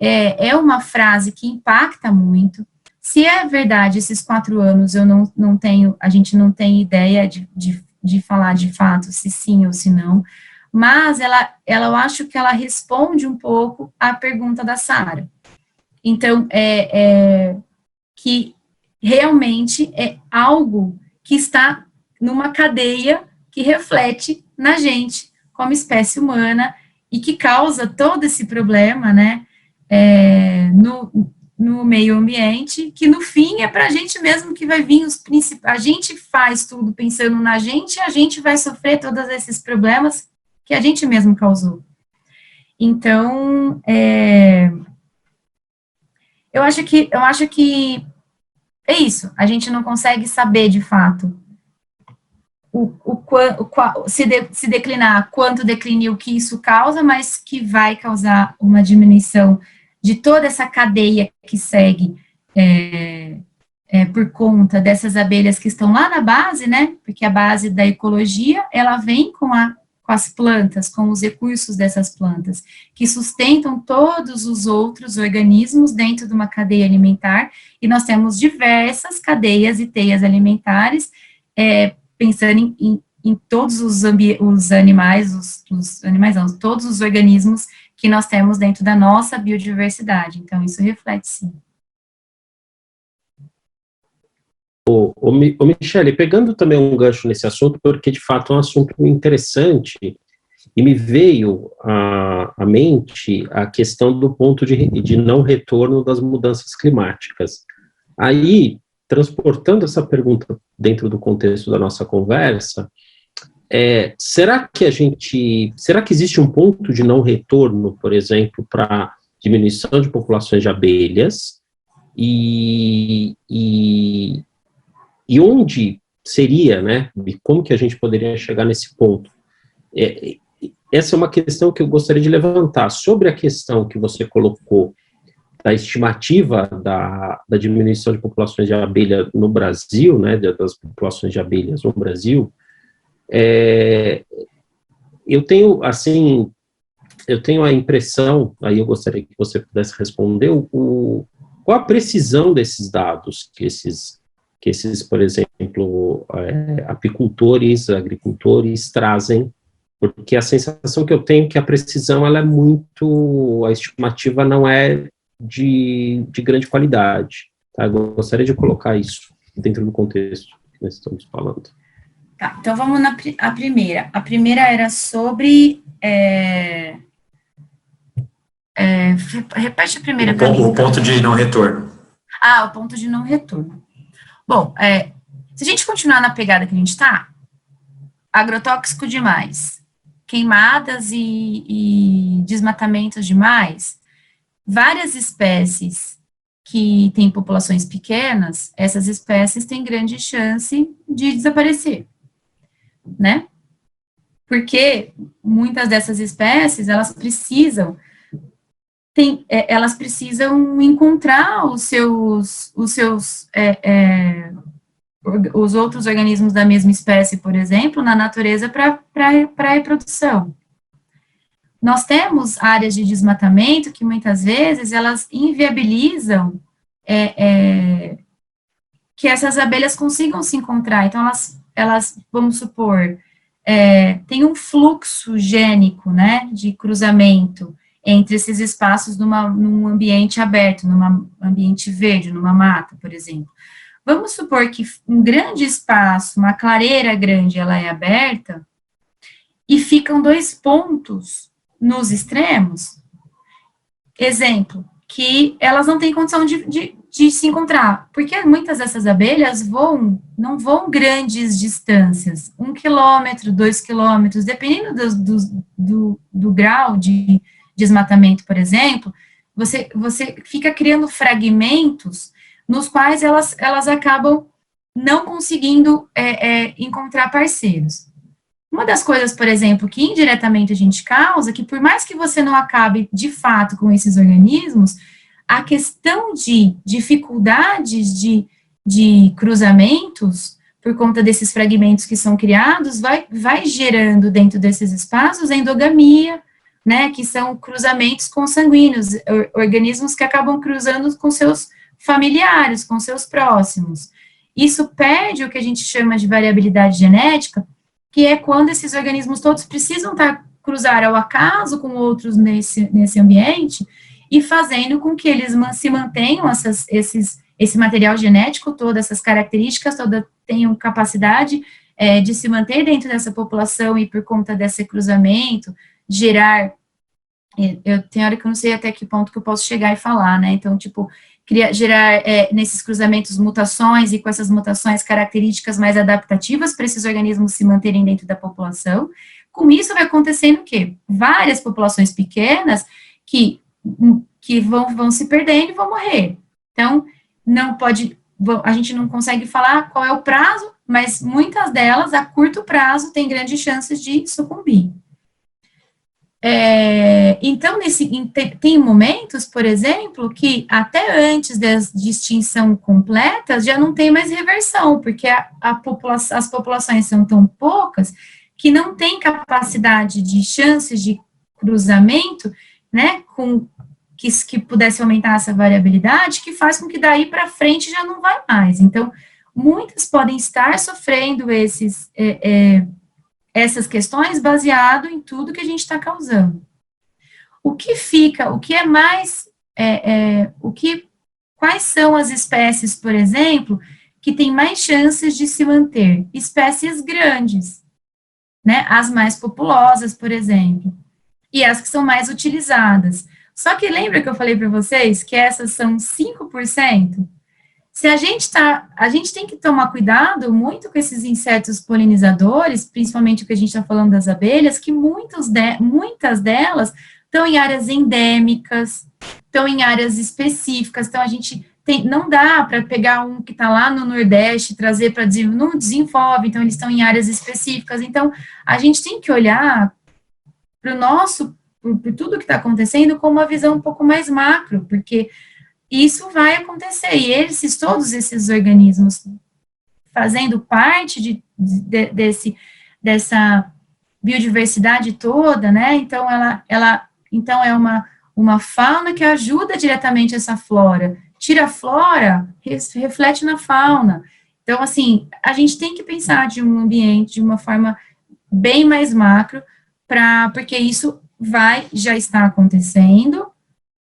É uma frase que impacta muito. Se é verdade, esses 4 anos eu não tenho, a gente não tem ideia de falar de fato se sim ou se não, mas eu acho que ela responde um pouco à pergunta da Sara. Então, que realmente é algo que está numa cadeia que reflete na gente, como espécie humana, e que causa todo esse problema, né, no meio ambiente, que no fim é para a gente mesmo que vai vir os principais. A gente faz tudo pensando na gente, e a gente vai sofrer todos esses problemas que a gente mesmo causou. Então, eu acho que é isso, a gente não consegue saber de fato se declinar, quanto decline o que isso causa, mas que vai causar uma diminuição de toda essa cadeia que segue por conta dessas abelhas que estão lá na base, né, porque a base da ecologia, ela vem com as plantas, com os recursos dessas plantas, que sustentam todos os outros organismos dentro de uma cadeia alimentar, e nós temos diversas cadeias e teias alimentares, pensando em todos os animais, todos os organismos que nós temos dentro da nossa biodiversidade. Então, isso reflete, sim. Ô Michele, pegando também um gancho nesse assunto, porque de fato é um assunto interessante, e me veio à mente a questão do ponto de não retorno das mudanças climáticas. Aí, transportando essa pergunta dentro do contexto da nossa conversa, será que existe um ponto de não retorno, por exemplo, para diminuição de populações de abelhas, e onde seria, né, e como que a gente poderia chegar nesse ponto? Essa é uma questão que eu gostaria de levantar. Sobre a questão que você colocou da estimativa da diminuição de populações de abelha no Brasil, né, das populações de abelhas no Brasil, eu tenho a impressão, aí eu gostaria que você pudesse responder, qual a precisão desses dados que esses, por exemplo, apicultores, agricultores trazem, porque a sensação que eu tenho é que a precisão, ela é muito, a estimativa não é de grande qualidade, tá? Eu gostaria de colocar isso dentro do contexto que nós estamos falando. Tá, então vamos na primeira. A primeira era sobre... repete a primeira para mim. O ponto de não retorno. O ponto de não retorno. Bom, se a gente continuar na pegada que a gente está, agrotóxico demais, queimadas e desmatamentos demais, várias espécies que têm populações pequenas, essas espécies têm grande chance de desaparecer, né? Porque muitas dessas espécies, elas precisam encontrar os outros organismos da mesma espécie, por exemplo, na natureza para reprodução. Nós temos áreas de desmatamento que muitas vezes elas inviabilizam que essas abelhas consigam se encontrar. Então, elas vamos supor, tem um fluxo gênico, né, de cruzamento entre esses espaços num ambiente aberto, num ambiente verde, numa mata, por exemplo. Vamos supor que um grande espaço, uma clareira grande, ela é aberta, e ficam 2 pontos nos extremos, exemplo, que elas não têm condição de se encontrar, porque muitas dessas abelhas não vão grandes distâncias, 1 quilômetro, 2 quilômetros, dependendo do grau de desmatamento, por exemplo, você fica criando fragmentos nos quais elas acabam não conseguindo encontrar parceiros. Uma das coisas, por exemplo, que indiretamente a gente causa, que por mais que você não acabe de fato com esses organismos, a questão de dificuldades de cruzamentos, por conta desses fragmentos que são criados, vai gerando dentro desses espaços endogamia, né, que são cruzamentos consanguíneos, organismos que acabam cruzando com seus familiares, com seus próximos. Isso perde o que a gente chama de variabilidade genética, que é quando esses organismos todos precisam cruzar ao acaso com outros nesse ambiente, e fazendo com que eles se mantenham esse material genético todo, essas características todas, tenham capacidade de se manter dentro dessa população, e por conta desse cruzamento, gerar, tem hora que eu não sei até que ponto que eu posso chegar e falar, né, então, tipo, gerar nesses cruzamentos mutações, e com essas mutações características mais adaptativas para esses organismos se manterem dentro da população. Com isso vai acontecendo o quê? Várias populações pequenas que vão se perdendo e vão morrer. Então, a gente não consegue falar qual é o prazo, mas muitas delas, a curto prazo, têm grandes chances de sucumbir. Então, tem momentos, por exemplo, que até antes de extinção completa, já não tem mais reversão, porque as populações são tão poucas que não tem capacidade de chances de cruzamento, né, que pudesse aumentar essa variabilidade, que faz com que daí para frente já não vai mais. Então, muitas podem estar sofrendo essas questões baseado em tudo que a gente está causando. Quais são as espécies, por exemplo, que têm mais chances de se manter? Espécies grandes, né, as mais populosas, por exemplo, e as que são mais utilizadas. Só que lembra que eu falei para vocês que essas são 5%? Se a gente tem que tomar cuidado muito com esses insetos polinizadores, principalmente o que a gente está falando das abelhas, que muitas delas estão em áreas endêmicas, estão em áreas específicas, então não dá para pegar um que está lá no Nordeste, trazer para não desenvolve, então eles estão em áreas específicas, então a gente tem que olhar por tudo que está acontecendo com uma visão um pouco mais macro, porque isso vai acontecer, e todos esses organismos fazendo parte dessa biodiversidade toda, né, então então é uma fauna que ajuda diretamente essa flora, tira a flora, reflete na fauna, então, assim, a gente tem que pensar de um ambiente de uma forma bem mais macro, porque isso já está acontecendo.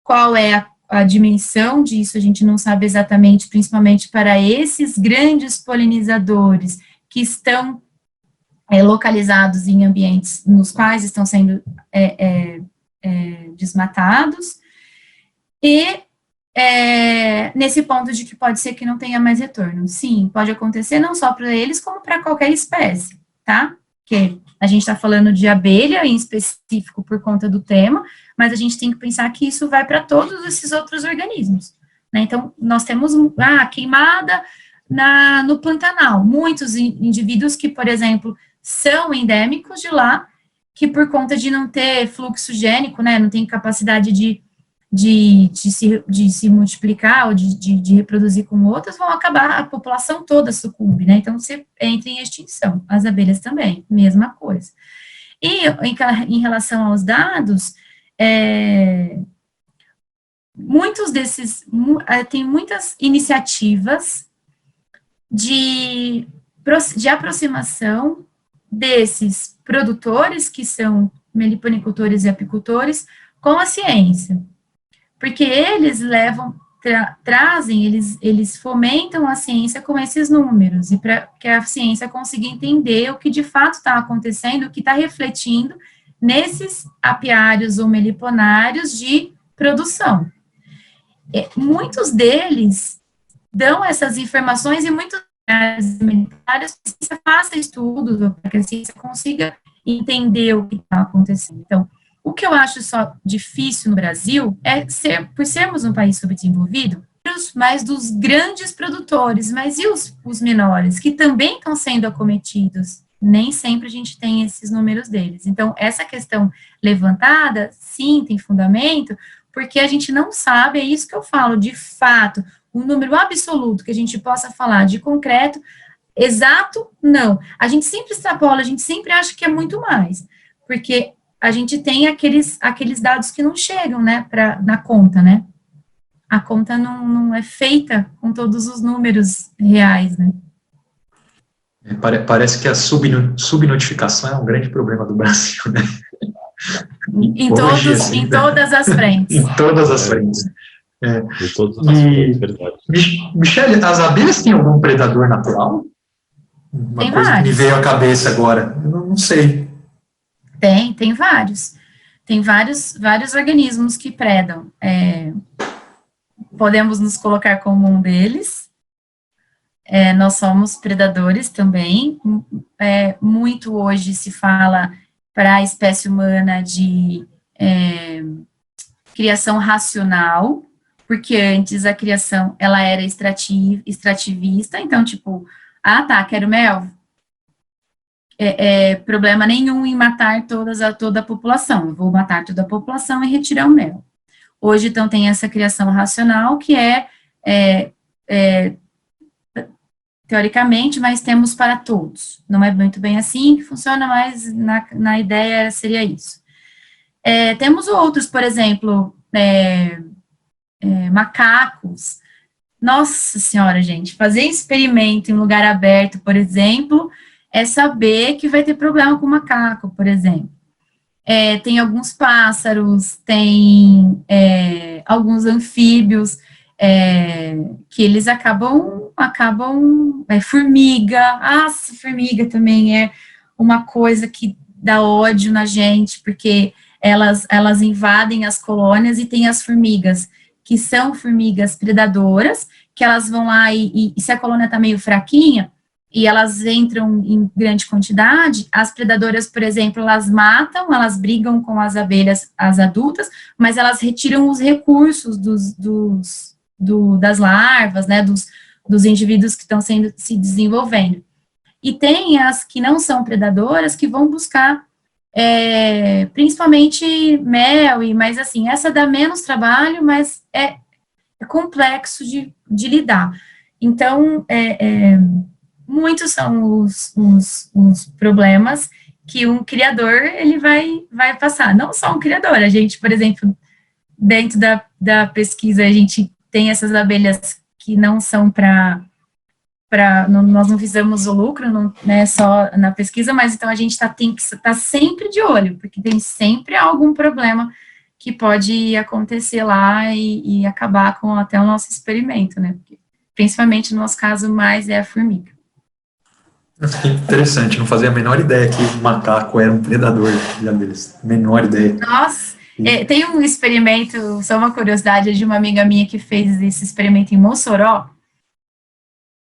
Qual é a dimensão disso, a gente não sabe exatamente, principalmente para esses grandes polinizadores que estão localizados em ambientes nos quais estão sendo desmatados, e nesse ponto de que pode ser que não tenha mais retorno. Sim, pode acontecer não só para eles, como para qualquer espécie, tá? Que a gente está falando de abelha, em específico por conta do tema, mas a gente tem que pensar que isso vai para todos esses outros organismos, né? Então, nós temos queimada no Pantanal, muitos indivíduos que, por exemplo, são endêmicos de lá, que por conta de não ter fluxo gênico, né, não tem capacidade de se multiplicar ou de reproduzir com outras, vão acabar, a população toda sucumbe, né, então você entra em extinção, as abelhas também, mesma coisa. E em relação aos dados, tem muitas iniciativas de aproximação desses produtores, que são meliponicultores e apicultores, com a ciência. Porque eles eles fomentam a ciência com esses números, e para que a ciência consiga entender o que de fato está acontecendo, o que está refletindo nesses apiários ou meliponários de produção. Muitos deles dão essas informações, e muitos meliponários que a ciência faça estudos, para que a ciência consiga entender o que está acontecendo. Então, O que eu acho só difícil no Brasil é por sermos um país subdesenvolvido, mas dos grandes produtores, mas e os menores, que também estão sendo acometidos? Nem sempre a gente tem esses números deles. Então, essa questão levantada, sim, tem fundamento, porque a gente não sabe, é isso que eu falo, de fato, um número absoluto que a gente possa falar de concreto, exato, não. A gente sempre extrapola, a gente sempre acha que é muito mais, porque a gente tem aqueles dados que não chegam, né, na conta, né? A conta não é feita com todos os números reais, né? Parece que a subnotificação é um grande problema do Brasil, né? Em todas as frentes. Em todas as frentes. Em todas as frentes, verdade. Michele, as abelhas têm algum predador natural? Uma Tem coisa vários. que me veio à cabeça agora. Eu não sei. Tem vários. Tem vários organismos que predam. Podemos nos colocar como um deles. Nós somos predadores também. Muito hoje se fala para a espécie humana de criação racional, porque antes a criação ela era extrativista, então, tipo, quero mel. Problema nenhum em matar toda a população. Eu vou matar toda a população e retirar o mel. Hoje, então, tem essa criação racional, que teoricamente, mas temos para todos. Não é muito bem assim que funciona, mas na ideia seria isso. Temos outros, por exemplo, macacos. Nossa senhora, gente, fazer experimento em lugar aberto, por exemplo, é saber que vai ter problema com macaco, por exemplo. Tem alguns pássaros, tem alguns anfíbios, que eles acabam formiga. Formiga também é uma coisa que dá ódio na gente, porque elas invadem as colônias, e tem as formigas, que são formigas predadoras, que elas vão lá e se a colônia está meio fraquinha, e elas entram em grande quantidade, as predadoras, por exemplo, elas matam, elas brigam com as abelhas, as adultas, mas elas retiram os recursos das larvas, né, dos indivíduos que estão se desenvolvendo. E tem as que não são predadoras, que vão buscar principalmente mel, mas assim, essa dá menos trabalho, mas é complexo de lidar. Então, muitos são os problemas que um criador ele vai passar. Não só um criador, a gente, por exemplo, dentro da pesquisa, a gente tem essas abelhas que não são nós não visamos o lucro, não, né, só na pesquisa, mas então a gente tem que estar sempre de olho, porque tem sempre algum problema que pode acontecer lá e acabar com até o nosso experimento, né? Porque, principalmente no nosso caso, mais é a formiga. Interessante, não fazia a menor ideia que o macaco era um predador de abelhas. Menor ideia. Nossa, tem um experimento, só uma curiosidade, de uma amiga minha que fez esse experimento em Mossoró.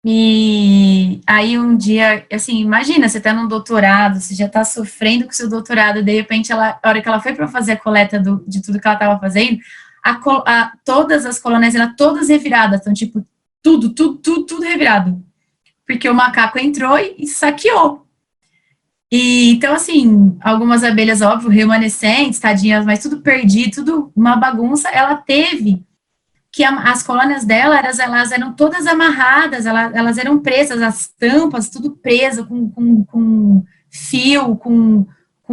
E aí um dia, assim, imagina, você está num doutorado, você já está sofrendo com o seu doutorado, de repente, a hora que ela foi para fazer a coleta de tudo que ela estava fazendo, todas as colônias, todas reviradas, então, tipo, tudo revirado. Porque o macaco entrou e saqueou. E, então, assim, algumas abelhas, óbvio, remanescentes, tadinhas, mas tudo perdido, tudo uma bagunça. Ela teve que as colônias dela, elas eram todas amarradas, elas eram presas, as tampas, tudo preso com fio, com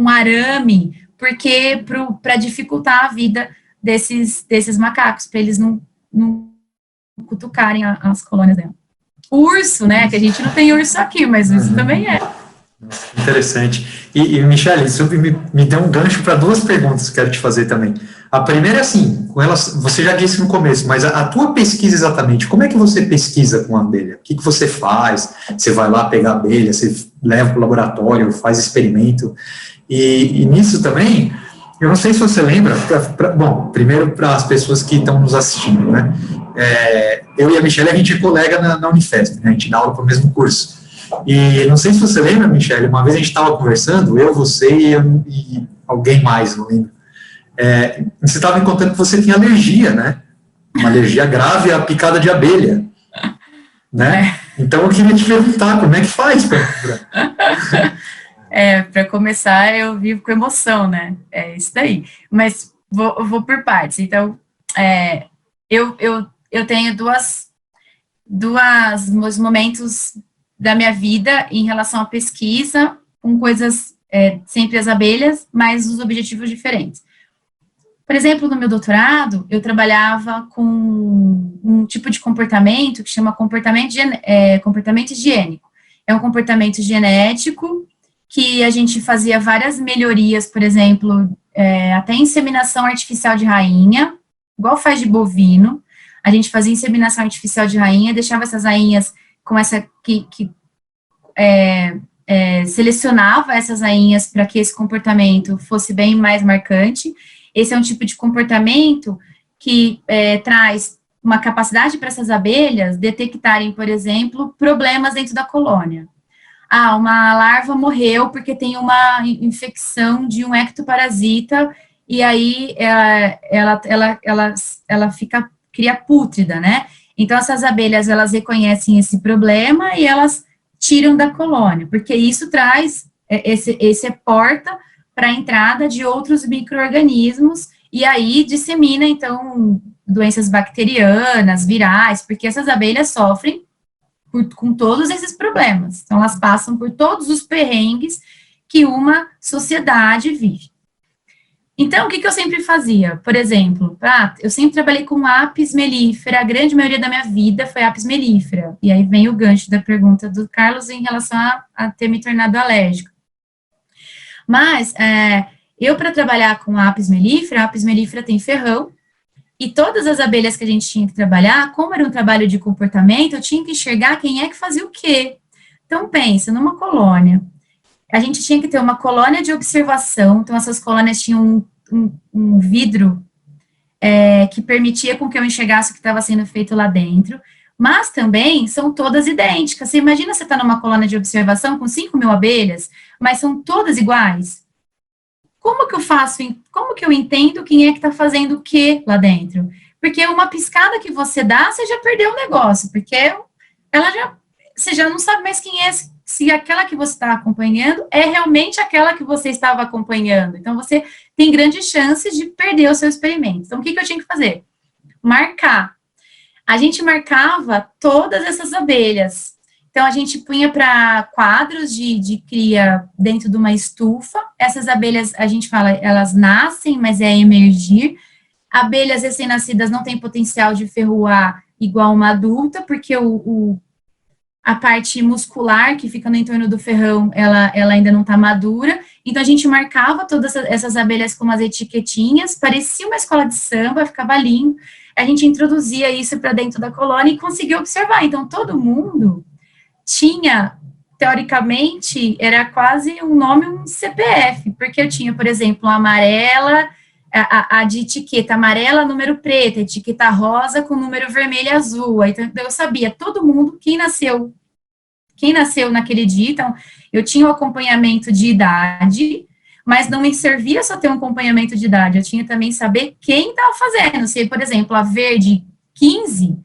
arame, porque para dificultar a vida desses macacos, para eles não cutucarem as colônias dela. Urso, né, que a gente não tem urso aqui, mas isso também é. Interessante. E Michele, isso me deu um gancho para duas perguntas que quero te fazer também. A primeira é assim, você já disse no começo, mas a tua pesquisa exatamente, como é que você pesquisa com a abelha? O que você faz? Você vai lá pegar a abelha, você leva para o laboratório, faz experimento, e nisso também, eu não sei se você lembra, bom, primeiro para as pessoas que estão nos assistindo, né? Eu e a Michele, a gente é colega na Unifesp, né? A gente dá aula para o mesmo curso. E não sei se você lembra, Michele, uma vez a gente estava conversando, eu, você e alguém mais, não lembro. Você estava me contando que você tinha alergia, né? Uma alergia grave à picada de abelha, né? Então eu queria te perguntar, como é que faz para começar, eu vivo com emoção, né? É isso daí. Mas vou por partes. Então, eu tenho dois momentos da minha vida em relação à pesquisa, com coisas, sempre as abelhas, mas os objetivos diferentes. Por exemplo, no meu doutorado, eu trabalhava com um tipo de comportamento que chama comportamento higiênico. É um comportamento genético que a gente fazia várias melhorias, por exemplo, até inseminação artificial de rainha, igual faz de bovino. A gente fazia inseminação artificial de rainha, deixava essas rainhas com essa selecionava essas rainhas para que esse comportamento fosse bem mais marcante. Esse é um tipo de comportamento que traz uma capacidade para essas abelhas detectarem, por exemplo, problemas dentro da colônia. Uma larva morreu porque tem uma infecção de um ectoparasita e aí ela cria pútrida, né? Então, essas abelhas, elas reconhecem esse problema e elas tiram da colônia, porque isso traz, esse é porta para a entrada de outros micro-organismos, e aí dissemina, então, doenças bacterianas, virais, porque essas abelhas sofrem com todos esses problemas. Então, elas passam por todos os perrengues que uma sociedade vive. Então, o que eu sempre fazia? Por exemplo, eu sempre trabalhei com apis mellifera, a grande maioria da minha vida foi apis mellifera. E aí vem o gancho da pergunta do Carlos em relação a ter me tornado alérgica. Mas, eu para trabalhar com a apis mellifera tem ferrão, e todas as abelhas que a gente tinha que trabalhar, como era um trabalho de comportamento, eu tinha que enxergar quem é que fazia o quê. Então, pensa, numa colônia, a gente tinha que ter uma colônia de observação, então essas colônias tinham um vidro que permitia com que eu enxergasse o que estava sendo feito lá dentro, mas também são todas idênticas. Você imagina você estar numa colônia de observação com 5.000 abelhas, mas são todas iguais? Como que eu faço, como que eu entendo quem é que está fazendo o que lá dentro? Porque uma piscada que você dá, você já perdeu o negócio, porque você já não sabe mais quem é, se aquela que você está acompanhando é realmente aquela que você estava acompanhando. Então, você tem grandes chances de perder o seu experimento. Então, o que eu tinha que fazer? Marcar. A gente marcava todas essas abelhas. Então, a gente punha para quadros de cria dentro de uma estufa. Essas abelhas, a gente fala, elas nascem, mas é emergir. Abelhas recém-nascidas não têm potencial de ferroar igual uma adulta, porque a parte muscular que fica no entorno do ferrão, ela ainda não está madura. Então, a gente marcava todas essas abelhas com umas etiquetinhas, parecia uma escola de samba, ficava lindo. A gente introduzia isso para dentro da colônia e conseguia observar. Então, todo mundo tinha, teoricamente, era quase um nome, um CPF, porque eu tinha, por exemplo, a amarela, a de etiqueta amarela, número preto, etiqueta rosa com número vermelho e azul. Então, eu sabia todo mundo quem nasceu naquele dia. Então, eu tinha o acompanhamento de idade, mas não me servia só ter um acompanhamento de idade, eu tinha também saber quem estava fazendo. Se, por exemplo, a verde 15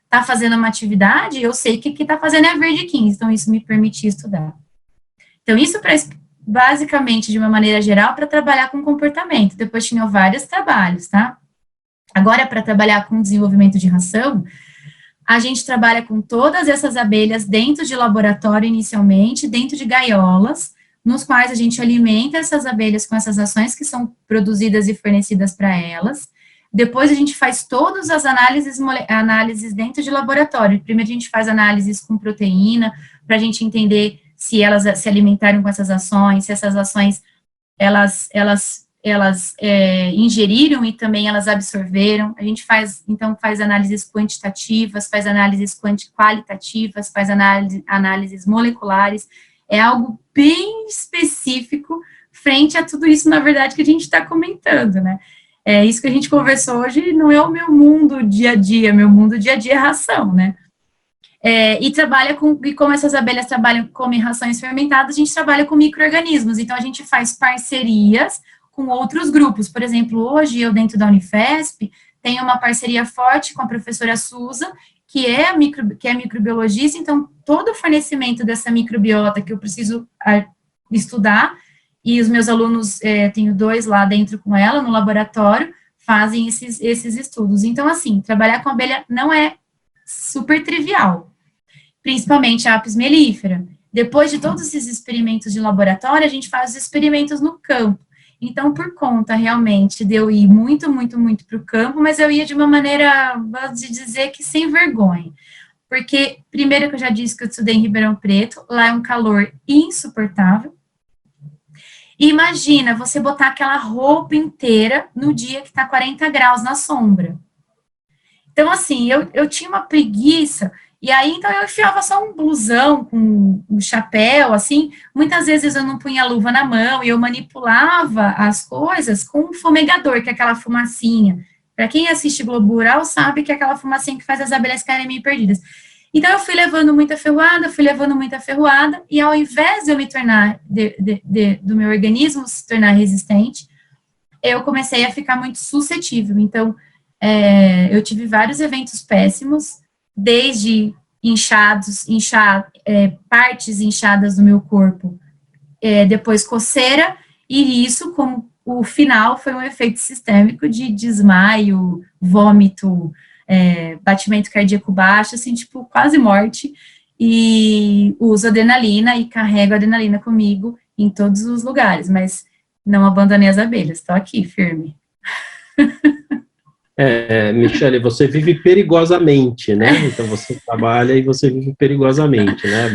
está fazendo uma atividade, eu sei que está fazendo é a verde 15, então isso me permitia estudar. Então, isso basicamente, de uma maneira geral, para trabalhar com comportamento. Depois tinha vários trabalhos, tá? Agora, para trabalhar com desenvolvimento de ração, a gente trabalha com todas essas abelhas dentro de laboratório inicialmente, dentro de gaiolas, nos quais a gente alimenta essas abelhas com essas ações que são produzidas e fornecidas para elas. Depois a gente faz todas as análises dentro de laboratório. Primeiro a gente faz análises com proteína, para a gente entender se elas se alimentaram com essas ações, se essas ações elas ingeriram e também elas absorveram. A gente faz análises quantitativas, faz análises qualitativas, faz análises moleculares. É algo bem específico frente a tudo isso, na verdade, que a gente está comentando, né? É isso que a gente conversou hoje, não é o meu mundo dia a dia, meu mundo dia a dia é ração, né? E como essas abelhas comem rações fermentadas, a gente trabalha com micro-organismos, então a gente faz parcerias com outros grupos. Por exemplo, hoje eu, dentro da Unifesp, tenho uma parceria forte com a professora Suza, que é microbiologista, então todo o fornecimento dessa microbiota que eu preciso estudar, e os meus alunos, tenho 2 lá dentro com ela, no laboratório, fazem esses estudos. Então, assim, trabalhar com abelha não é super trivial, principalmente a apis mellifera. Depois de todos esses experimentos de laboratório, a gente faz os experimentos no campo. Então, por conta, realmente, de eu ir muito, muito, muito para o campo, mas eu ia de uma maneira, vou dizer que sem vergonha. Porque, primeiro que eu já disse que eu estudei em Ribeirão Preto, lá é um calor insuportável. E imagina você botar aquela roupa inteira no dia que está 40 graus na sombra. Então, assim, eu tinha uma preguiça, e aí, então, eu enfiava só um blusão com um chapéu, assim, muitas vezes eu não punha luva na mão, e eu manipulava as coisas com um fumegador, que é aquela fumacinha. Para quem assiste Globo Rural, sabe que é aquela fumacinha que faz as abelhas ficarem meio perdidas. Então, eu fui levando muita ferroada, e ao invés de eu me tornar, do meu organismo se tornar resistente, eu comecei a ficar muito suscetível. Então, eu tive vários eventos péssimos, desde partes inchadas do meu corpo, depois coceira, e isso, como o final, foi um efeito sistêmico de desmaio, vômito, batimento cardíaco baixo, assim, tipo, quase morte, e uso adrenalina e carrego adrenalina comigo em todos os lugares, mas não abandonei as abelhas, estou aqui, firme. Michele, você vive perigosamente, né? Então você trabalha e você vive perigosamente, né?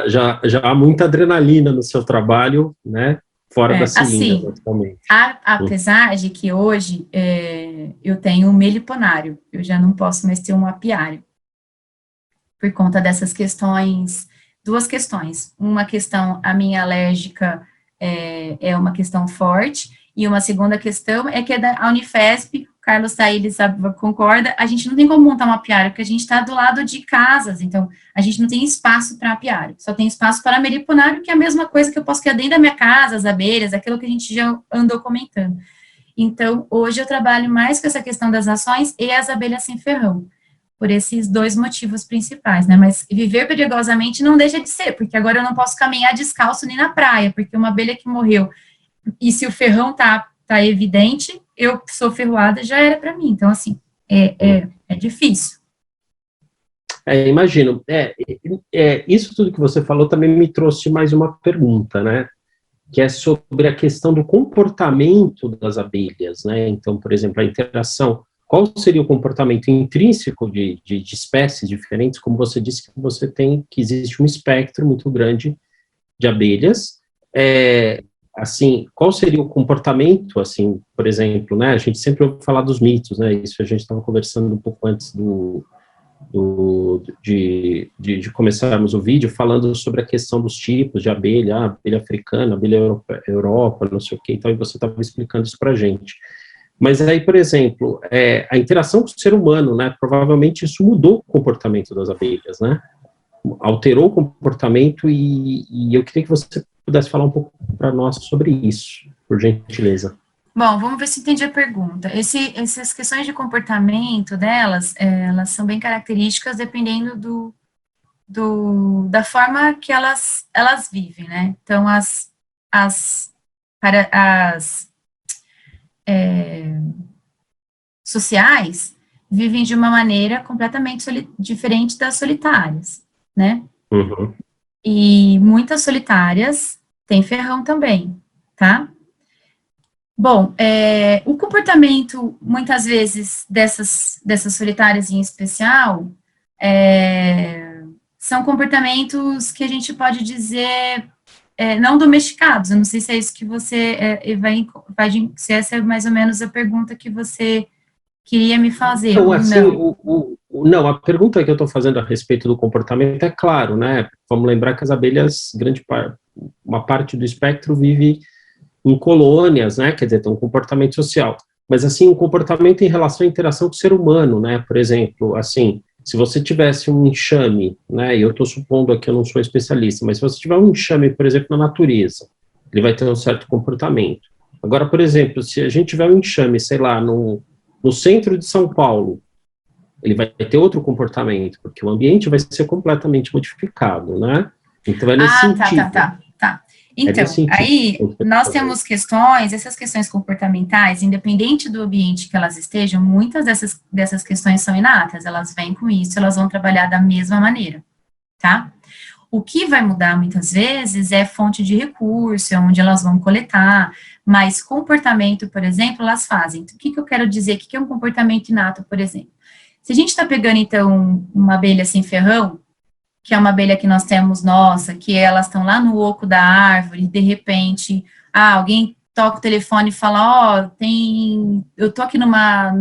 Já há muita adrenalina no seu trabalho, né? Fora da seringa, assim, apesar de que hoje eu tenho um meliponário, eu já não posso mais ter um apiário, por conta dessas questões, 2 questões. Uma questão, a minha alérgica é uma questão forte, e uma segunda questão é que a Unifesp, Carlos tá aí, ele concorda, a gente não tem como montar um apiário, porque a gente está do lado de casas, então a gente não tem espaço para apiário, só tem espaço para meliponário, que é a mesma coisa que eu posso criar dentro da minha casa, as abelhas, aquilo que a gente já andou comentando. Então, hoje eu trabalho mais com essa questão das ações e as abelhas sem ferrão, por esses 2 motivos principais, né, mas viver perigosamente não deixa de ser, porque agora eu não posso caminhar descalço nem na praia, porque uma abelha que morreu, e se o ferrão tá evidente, eu sou ferroada, já era para mim. Então, assim, é difícil. Imagino. Isso tudo que você falou também me trouxe mais uma pergunta, né? Que é sobre a questão do comportamento das abelhas, né? Então, por exemplo, a interação. Qual seria o comportamento intrínseco de espécies diferentes? Como você disse que existe um espectro muito grande de abelhas. Assim, qual seria o comportamento, assim, por exemplo, né, a gente sempre ouve falar dos mitos, né, isso a gente estava conversando um pouco antes de começarmos o vídeo, falando sobre a questão dos tipos de abelha, abelha africana, abelha Europa, não sei o que, então, e você estava explicando isso para a gente. Mas aí, por exemplo, a interação com o ser humano, né, provavelmente isso mudou o comportamento das abelhas, né, alterou o comportamento, e eu queria que você pudesse falar um pouco para nós sobre isso, por gentileza. Bom, vamos ver se entendi a pergunta. Essas questões de comportamento delas, elas são bem características dependendo da forma que elas vivem, né? Então, as sociais vivem de uma maneira completamente diferente das solitárias, né? Uhum. E muitas solitárias têm ferrão também, tá? Bom, o comportamento, muitas vezes, dessas solitárias em especial, são comportamentos que a gente pode dizer não domesticados. Eu não sei se é isso que você se essa é mais ou menos a pergunta que você queria me fazer. Então, assim, não, a pergunta que eu estou fazendo a respeito do comportamento é claro, né? Vamos lembrar que as abelhas, uma parte do espectro vive em colônias, né? Quer dizer, tem um comportamento social. Mas, assim, um comportamento em relação à interação com o ser humano, né? Por exemplo, assim, se você tivesse um enxame, né? E eu estou supondo aqui, eu não sou especialista, mas se você tiver um enxame, por exemplo, na natureza, ele vai ter um certo comportamento. Agora, por exemplo, se a gente tiver um enxame, sei lá, no centro de São Paulo, ele vai ter outro comportamento, porque o ambiente vai ser completamente modificado, né? Então, é nesse sentido. Tá. Então, aí, nós temos questões, essas questões comportamentais, independente do ambiente que elas estejam, muitas dessas questões são inatas, elas vêm com isso, elas vão trabalhar da mesma maneira, tá? O que vai mudar, muitas vezes, é fonte de recurso, é onde elas vão coletar, mas comportamento, por exemplo, elas fazem. Então, o que eu quero dizer? O que é um comportamento inato, por exemplo? Se a gente está pegando, então, uma abelha sem ferrão, que é uma abelha que nós temos, nossa, que elas estão lá no oco da árvore, de repente, alguém toca o telefone e fala, eu tô aqui numa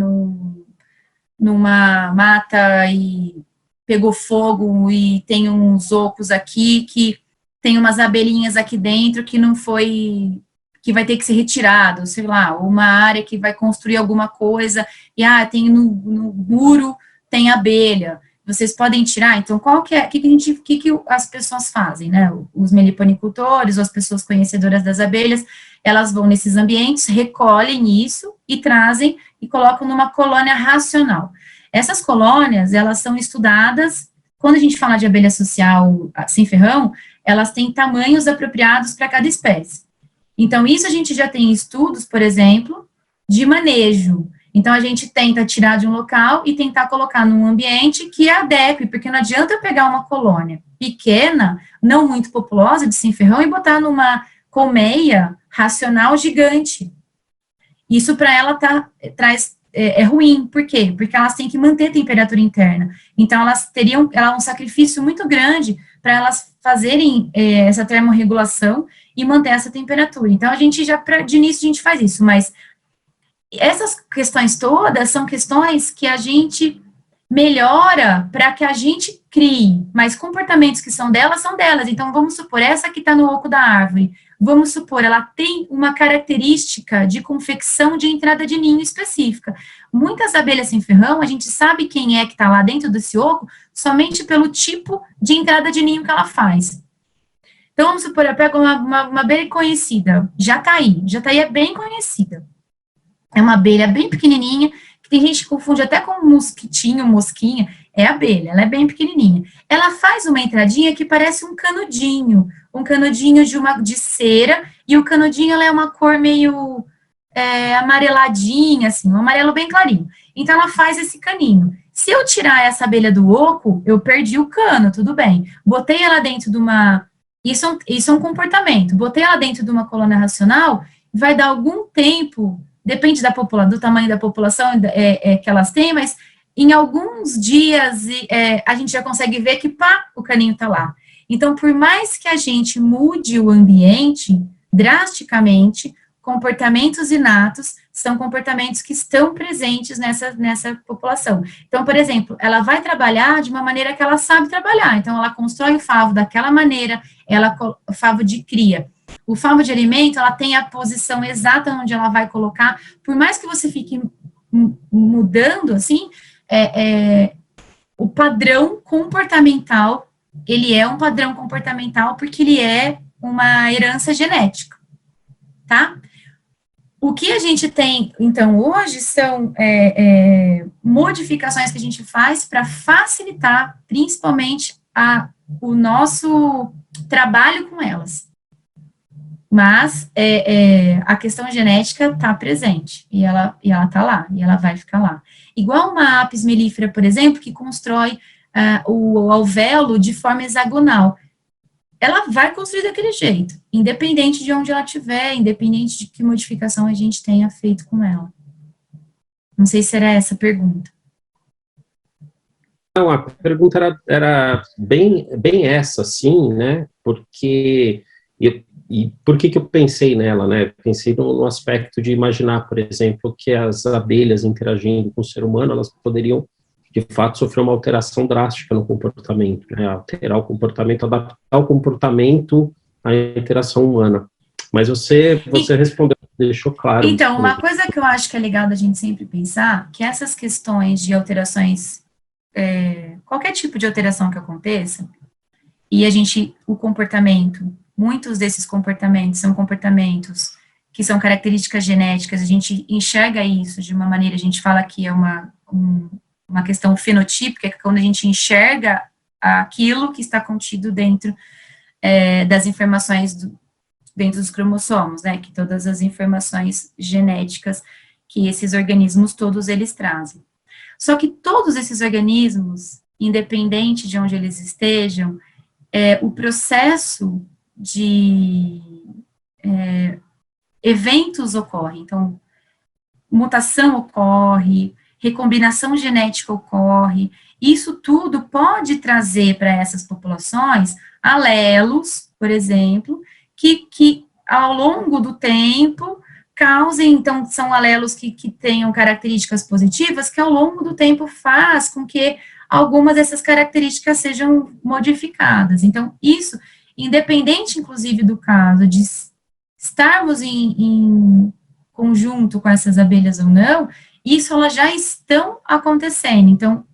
mata e pegou fogo e tem uns ocos aqui que tem umas abelhinhas aqui dentro que que vai ter que ser retirado, sei lá, uma área que vai construir alguma coisa e, tem no muro tem abelha. Vocês podem tirar, então, o que as pessoas fazem, né? Os meliponicultores, ou as pessoas conhecedoras das abelhas, elas vão nesses ambientes, recolhem isso e trazem e colocam numa colônia racional. Essas colônias, elas são estudadas, quando a gente fala de abelha social sem ferrão, elas têm tamanhos apropriados para cada espécie. Então, isso a gente já tem estudos, por exemplo, de manejo. Então, a gente tenta tirar de um local e tentar colocar num ambiente que adeque, porque não adianta eu pegar uma colônia pequena, não muito populosa, de sem ferrão, e botar numa colmeia racional gigante. Isso para ela é ruim. Por quê? Porque elas têm que manter a temperatura interna. Então, elas teriam um sacrifício muito grande para elas fazerem essa termorregulação e manter essa temperatura. Então, de início, a gente faz isso, mas essas questões todas são questões que a gente melhora para que a gente crie, mas comportamentos que são delas. Então, vamos supor, essa que está no oco da árvore, vamos supor, ela tem uma característica de confecção de entrada de ninho específica. Muitas abelhas sem ferrão, a gente sabe quem é que está lá dentro desse oco somente pelo tipo de entrada de ninho que ela faz. Então, vamos supor, eu pego uma abelha conhecida, jataí é bem conhecida. É uma abelha bem pequenininha, que tem gente que confunde até com mosquitinho, mosquinha. É abelha, ela é bem pequenininha. Ela faz uma entradinha que parece um canudinho de cera, e o canudinho ela é uma cor meio amareladinha, assim, um amarelo bem clarinho. Então, ela faz esse caninho. Se eu tirar essa abelha do oco, eu perdi o cano, tudo bem. Botei ela dentro de uma... Isso é um comportamento. Botei ela dentro de uma colônia racional, vai dar algum tempo... Depende do tamanho da população que elas têm, mas em alguns dias a gente já consegue ver que, o caninho está lá. Então, por mais que a gente mude o ambiente drasticamente, comportamentos inatos são comportamentos que estão presentes nessa população. Então, por exemplo, ela vai trabalhar de uma maneira que ela sabe trabalhar. Então, ela constrói o favo daquela maneira, o favo de cria. O favo de alimento, ela tem a posição exata onde ela vai colocar, por mais que você fique mudando, assim, o padrão comportamental, ele é um padrão comportamental porque ele é uma herança genética, tá? O que a gente tem, então, hoje são modificações que a gente faz para facilitar, principalmente, o nosso trabalho com elas. Mas a questão genética está presente, e ela está lá, e ela vai ficar lá. Igual uma apis mellifera, por exemplo, que constrói o alvéolo de forma hexagonal. Ela vai construir daquele jeito, independente de onde ela estiver, independente de que modificação a gente tenha feito com ela. Não sei se era essa a pergunta. Não, a pergunta era bem essa, sim, né? Porque... E por que eu pensei nela, né? Pensei no aspecto de imaginar, por exemplo, que as abelhas interagindo com o ser humano, elas poderiam, de fato, sofrer uma alteração drástica no comportamento, né? Alterar o comportamento, adaptar o comportamento à interação humana. Mas você respondeu, deixou claro. Então, uma coisa que eu acho que é legal da gente sempre pensar, que essas questões de alterações, qualquer tipo de alteração que aconteça, e o comportamento... Muitos desses comportamentos são comportamentos que são características genéticas, a gente enxerga isso de uma maneira, a gente fala que é uma questão fenotípica, que é quando a gente enxerga aquilo que está contido dentro das informações dentro dos cromossomos, né, que todas as informações genéticas que esses organismos todos eles trazem. Só que todos esses organismos, independente de onde eles estejam, o processo de eventos ocorre. Então, mutação ocorre, recombinação genética ocorre, isso tudo pode trazer para essas populações alelos, por exemplo, que ao longo do tempo causem, então, são alelos que tenham características positivas, que ao longo do tempo faz com que algumas dessas características sejam modificadas. Então, isso, independente, inclusive, do caso de estarmos em conjunto com essas abelhas ou não, isso elas já estão acontecendo. Então,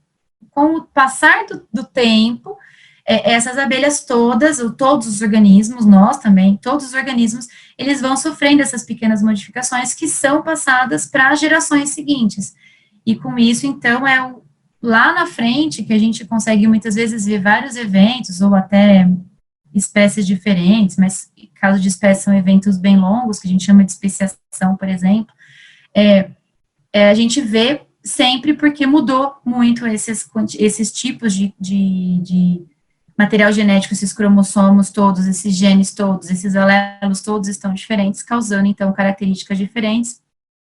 com o passar do tempo, essas abelhas todas, ou todos os organismos, nós também, todos os organismos, eles vão sofrendo essas pequenas modificações que são passadas para as gerações seguintes. E com isso, então, lá na frente que a gente consegue muitas vezes ver vários eventos, ou até espécies diferentes, mas em caso de espécies são eventos bem longos, que a gente chama de especiação, por exemplo, a gente vê sempre porque mudou muito esses tipos de material genético, esses cromossomos todos, esses genes todos, esses alelos todos estão diferentes, causando, então, características diferentes,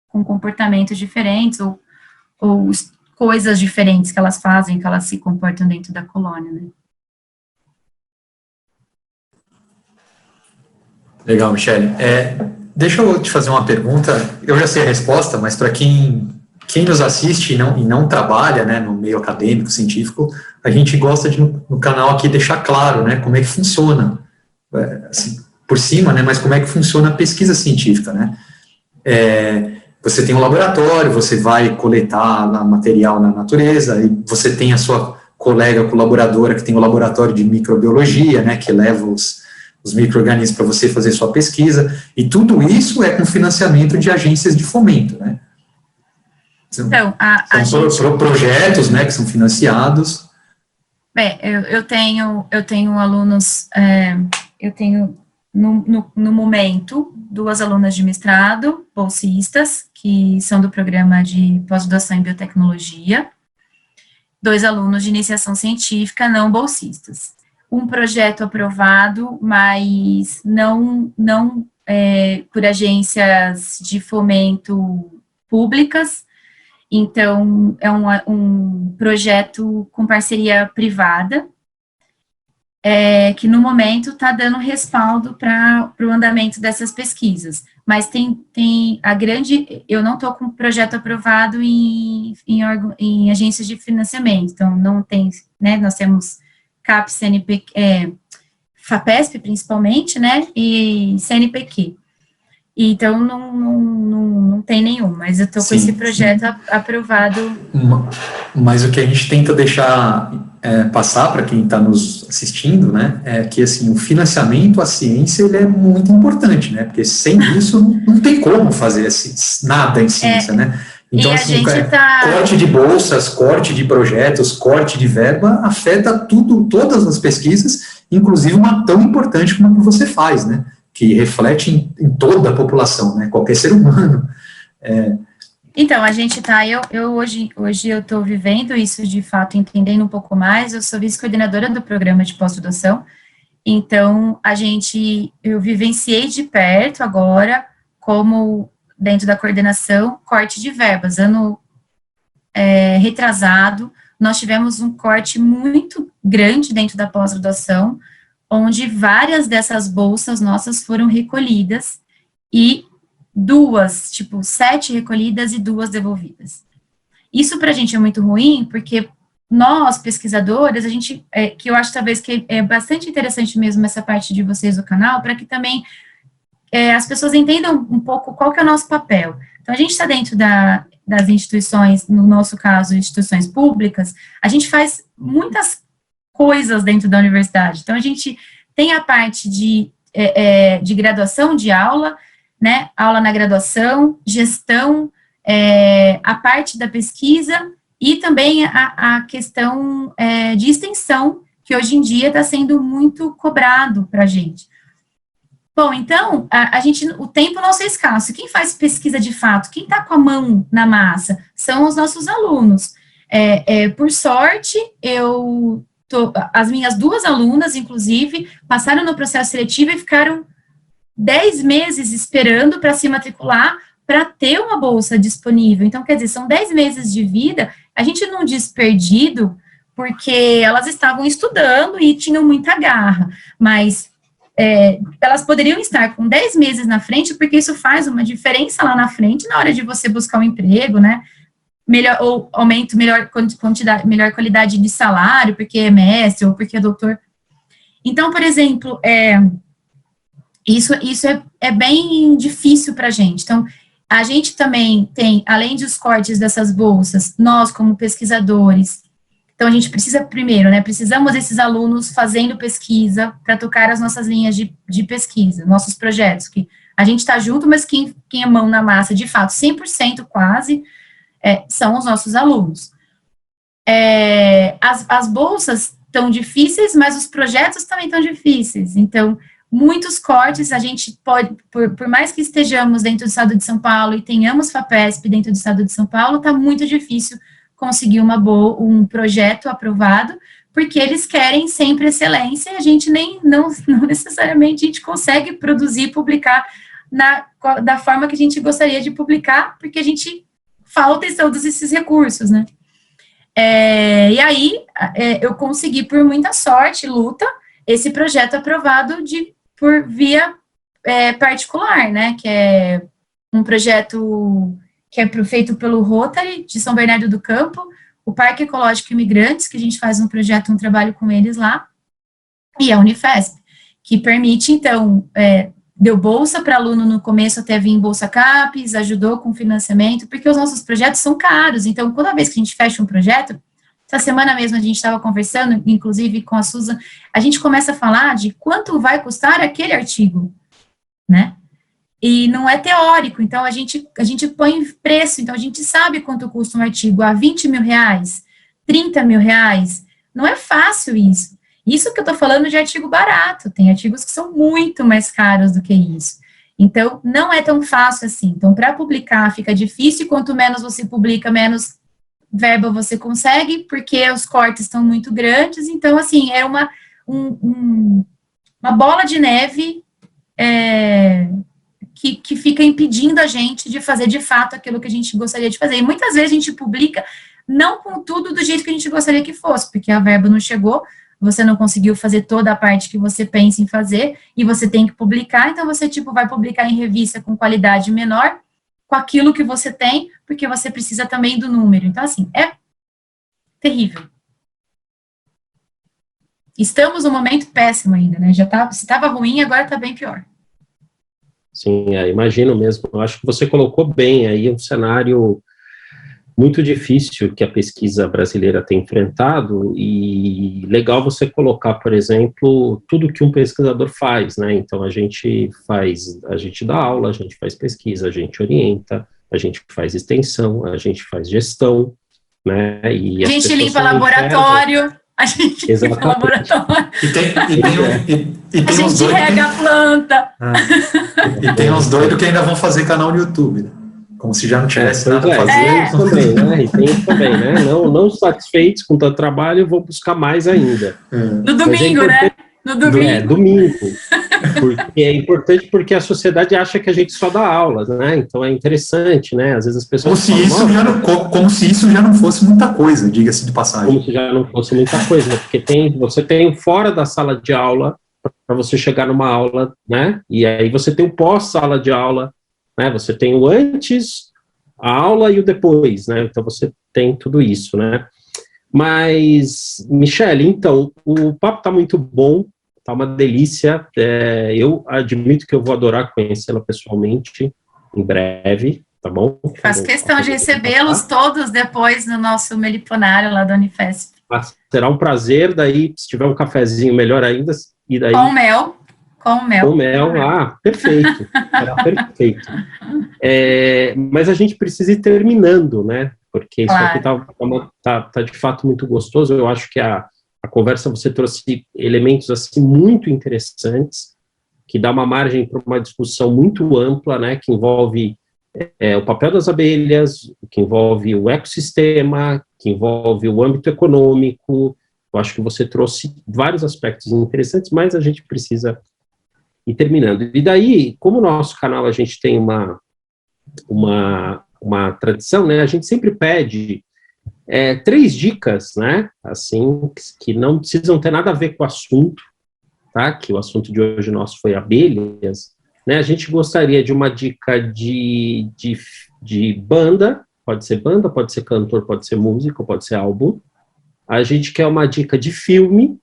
com comportamentos diferentes, ou coisas diferentes que elas fazem, que elas se comportam dentro da colônia, né? Legal, Michele. Deixa eu te fazer uma pergunta, eu já sei a resposta, mas para quem nos assiste e não trabalha, né, no meio acadêmico, científico, a gente gosta de, no canal aqui, deixar claro, né, como é que funciona, assim, por cima, né, mas como é que funciona a pesquisa científica, né. Você tem um laboratório, você vai coletar material na natureza, e você tem a sua colega colaboradora que tem o laboratório de microbiologia, né, que leva os micro-organismos para você fazer sua pesquisa, e tudo isso é com financiamento de agências de fomento, né. Então, são projetos, né, que são financiados. Eu tenho alunos, eu tenho, no momento, 2 alunas de mestrado, bolsistas, que são do programa de pós-graduação em biotecnologia, 2 alunos de iniciação científica não bolsistas. Um projeto aprovado, mas não por agências de fomento públicas. Então, é um projeto com parceria privada, que no momento está dando respaldo para o andamento dessas pesquisas. Mas tem eu não estou com projeto aprovado em agências de financiamento, então não tem, né, nós temos CAPES, CNPq, FAPESP principalmente, né, e CNPq. Então, não tem nenhum, mas eu estou com esse projeto aprovado. Mas o que a gente tenta deixar passar para quem está nos assistindo, né, é que, assim, o financiamento à ciência, ele é muito importante, né, porque sem isso não tem como fazer nada em ciência, né. Então, assim, corte de bolsas, corte de projetos, corte de verba, afeta todas as pesquisas, inclusive uma tão importante como a que você faz, né, que reflete em toda a população, né, qualquer ser humano. Então, a gente está, hoje eu estou vivendo isso de fato, entendendo um pouco mais, eu sou vice-coordenadora do programa de pós-graduação, então eu vivenciei de perto agora, como dentro da coordenação, corte de verbas. Ano retrasado, nós tivemos um corte muito grande dentro da pós-graduação, onde várias dessas bolsas nossas foram recolhidas, e 7 recolhidas e 2 devolvidas. Isso para a gente é muito ruim, porque nós, pesquisadores, que eu acho talvez que é bastante interessante mesmo essa parte de vocês do canal, para que também as pessoas entendam um pouco qual que é o nosso papel. Então, a gente está dentro das instituições, no nosso caso, instituições públicas, a gente faz muitas coisas dentro da universidade. Então, a gente tem a parte de graduação de aula, né, aula na graduação, gestão, a parte da pesquisa e também a questão de extensão, que hoje em dia está sendo muito cobrado para a gente. Bom, então, o tempo nosso é escasso. Quem faz pesquisa de fato, quem está com a mão na massa, são os nossos alunos. Por sorte, as minhas 2 alunas, inclusive, passaram no processo seletivo e ficaram 10 meses esperando para se matricular, para ter uma bolsa disponível. Então, quer dizer, são 10 meses de vida, a gente não diz perdido, porque elas estavam estudando e tinham muita garra, mas elas poderiam estar com 10 meses na frente, porque isso faz uma diferença lá na frente, na hora de você buscar um emprego, né, ou aumento, melhor quantidade, melhor qualidade de salário, porque é mestre, ou porque é doutor. Então, por exemplo, isso é bem difícil para a gente. Então, a gente também tem, além dos cortes dessas bolsas, nós, como pesquisadores, então, a gente precisa, primeiro, né, precisamos desses alunos fazendo pesquisa para tocar as nossas linhas de pesquisa, nossos projetos, que a gente está junto, mas quem é mão na massa, de fato, 100% quase, são os nossos alunos. As bolsas estão difíceis, mas os projetos também estão difíceis. Então, muitos cortes, a gente pode, por mais que estejamos dentro do estado de São Paulo e tenhamos FAPESP dentro do estado de São Paulo, está muito difícil conseguir um projeto aprovado, porque eles querem sempre excelência, e a gente não necessariamente a gente consegue produzir e publicar da forma que a gente gostaria de publicar, porque a gente falta todos esses recursos, né? E aí, eu consegui, por muita sorte, luta, esse projeto aprovado por via particular, né, que é um projeto que é feito pelo Rotary de São Bernardo do Campo, o Parque Ecológico Imigrantes, que a gente faz um trabalho com eles lá, e a Unifesp, que permite, então, deu bolsa para aluno no começo até vir em Bolsa CAPES, ajudou com financiamento, porque os nossos projetos são caros, então, toda vez que a gente fecha um projeto, essa semana mesmo a gente estava conversando, inclusive com a Susan, a gente começa a falar de quanto vai custar aquele artigo, né? E não é teórico, então a gente põe preço, então a gente sabe quanto custa um artigo, a 20 mil reais, 30 mil reais, não é fácil isso. Isso que eu estou falando de artigo barato, tem artigos que são muito mais caros do que isso. Então, não é tão fácil assim. Então, para publicar fica difícil, e quanto menos você publica, menos verba você consegue, porque os cortes estão muito grandes. Então, assim, é uma bola de neve que fica impedindo a gente de fazer, de fato, aquilo que a gente gostaria de fazer. E muitas vezes a gente publica, não com tudo do jeito que a gente gostaria que fosse, porque a verba não chegou, você não conseguiu fazer toda a parte que você pensa em fazer, e você tem que publicar, então você, vai publicar em revista com qualidade menor, com aquilo que você tem, porque você precisa também do número. Então, assim, é terrível. Estamos num momento péssimo ainda, né? Se estava ruim, agora está bem pior. Sim, imagino mesmo. Eu acho que você colocou bem aí um cenário muito difícil que a pesquisa brasileira tem enfrentado, e legal você colocar, por exemplo, tudo que um pesquisador faz, né? Então, a gente dá aula, a gente faz pesquisa, a gente orienta, a gente faz extensão, a gente faz gestão, né? E a gente limpa laboratório. A gente limpa laboratório. A gente rega a planta. E tem uns doidos que ainda vão fazer canal no YouTube, né? Como se já não tivesse nada a fazer. Também, né? E tem isso também, né? Não satisfeitos com tanto trabalho, vão buscar mais ainda. No domingo, né? No domingo. Domingo. Porque é importante, porque a sociedade acha que a gente só dá aulas, né? Então é interessante, né? Às vezes as pessoas como se isso já não fosse muita coisa, diga-se de passagem. Como se já não fosse muita coisa, né? Porque você tem fora da sala de aula, para você chegar numa aula, né? E aí você tem o pós-sala de aula, né? Você tem o antes, a aula e o depois, né? Então você tem tudo isso, né? Mas, Michele, então, o papo está muito bom, tá uma delícia. Eu admito que eu vou adorar conhecê-la pessoalmente em breve, tá bom? Faz questão de recebê-los todos depois no nosso meliponário lá da Unifesp. Será um prazer, daí, se tiver um cafezinho, melhor ainda. E daí, com mel. Com mel. Com mel, perfeito. Era perfeito. Mas a gente precisa ir terminando, né? Porque isso aqui tá de fato muito gostoso. Eu acho que a conversa, você trouxe elementos assim muito interessantes, que dá uma margem para uma discussão muito ampla, né? Que envolve o papel das abelhas, que envolve o ecossistema, que envolve o âmbito econômico. Eu acho que você trouxe vários aspectos interessantes, mas a gente precisa ir terminando. E daí, como o nosso canal a gente tem uma tradição, né? A gente sempre pede 3 dicas, né? Assim, que não precisam ter nada a ver com o assunto, tá? Que o assunto de hoje nosso foi abelhas, né? A gente gostaria de uma dica de banda, pode ser cantor, pode ser música, pode ser álbum. A gente quer uma dica de filme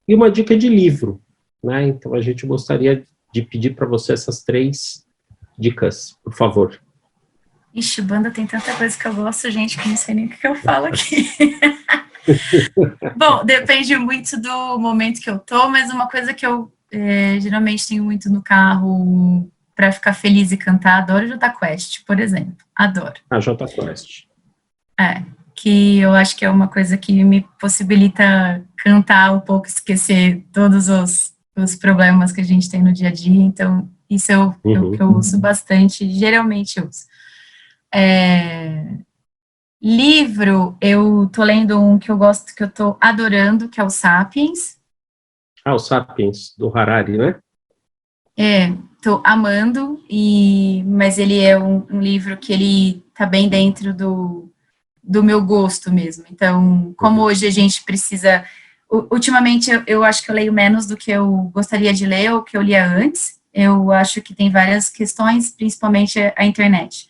e uma dica de livro, né? Então a gente gostaria de pedir para você essas 3 dicas, por favor. Ixi, banda tem tanta coisa que eu gosto, gente, que não sei nem o que eu falo aqui. Bom, depende muito do momento que eu tô, mas uma coisa que eu geralmente tenho muito no carro para ficar feliz e cantar, adoro Jota Quest, por exemplo. Adoro. A Jota Quest. Que eu acho que é uma coisa que me possibilita cantar um pouco, esquecer todos os problemas que a gente tem no dia a dia, então isso é o que eu uso bastante, geralmente uso. Livro, eu tô lendo um que eu gosto, que eu tô adorando, que é o Sapiens. O Sapiens, do Harari, né? Tô amando, mas ele é um livro que ele tá bem dentro do meu gosto mesmo. Então, como hoje a gente precisa... Ultimamente, eu acho que eu leio menos do que eu gostaria de ler, ou que eu lia antes. Eu acho que tem várias questões, principalmente a internet,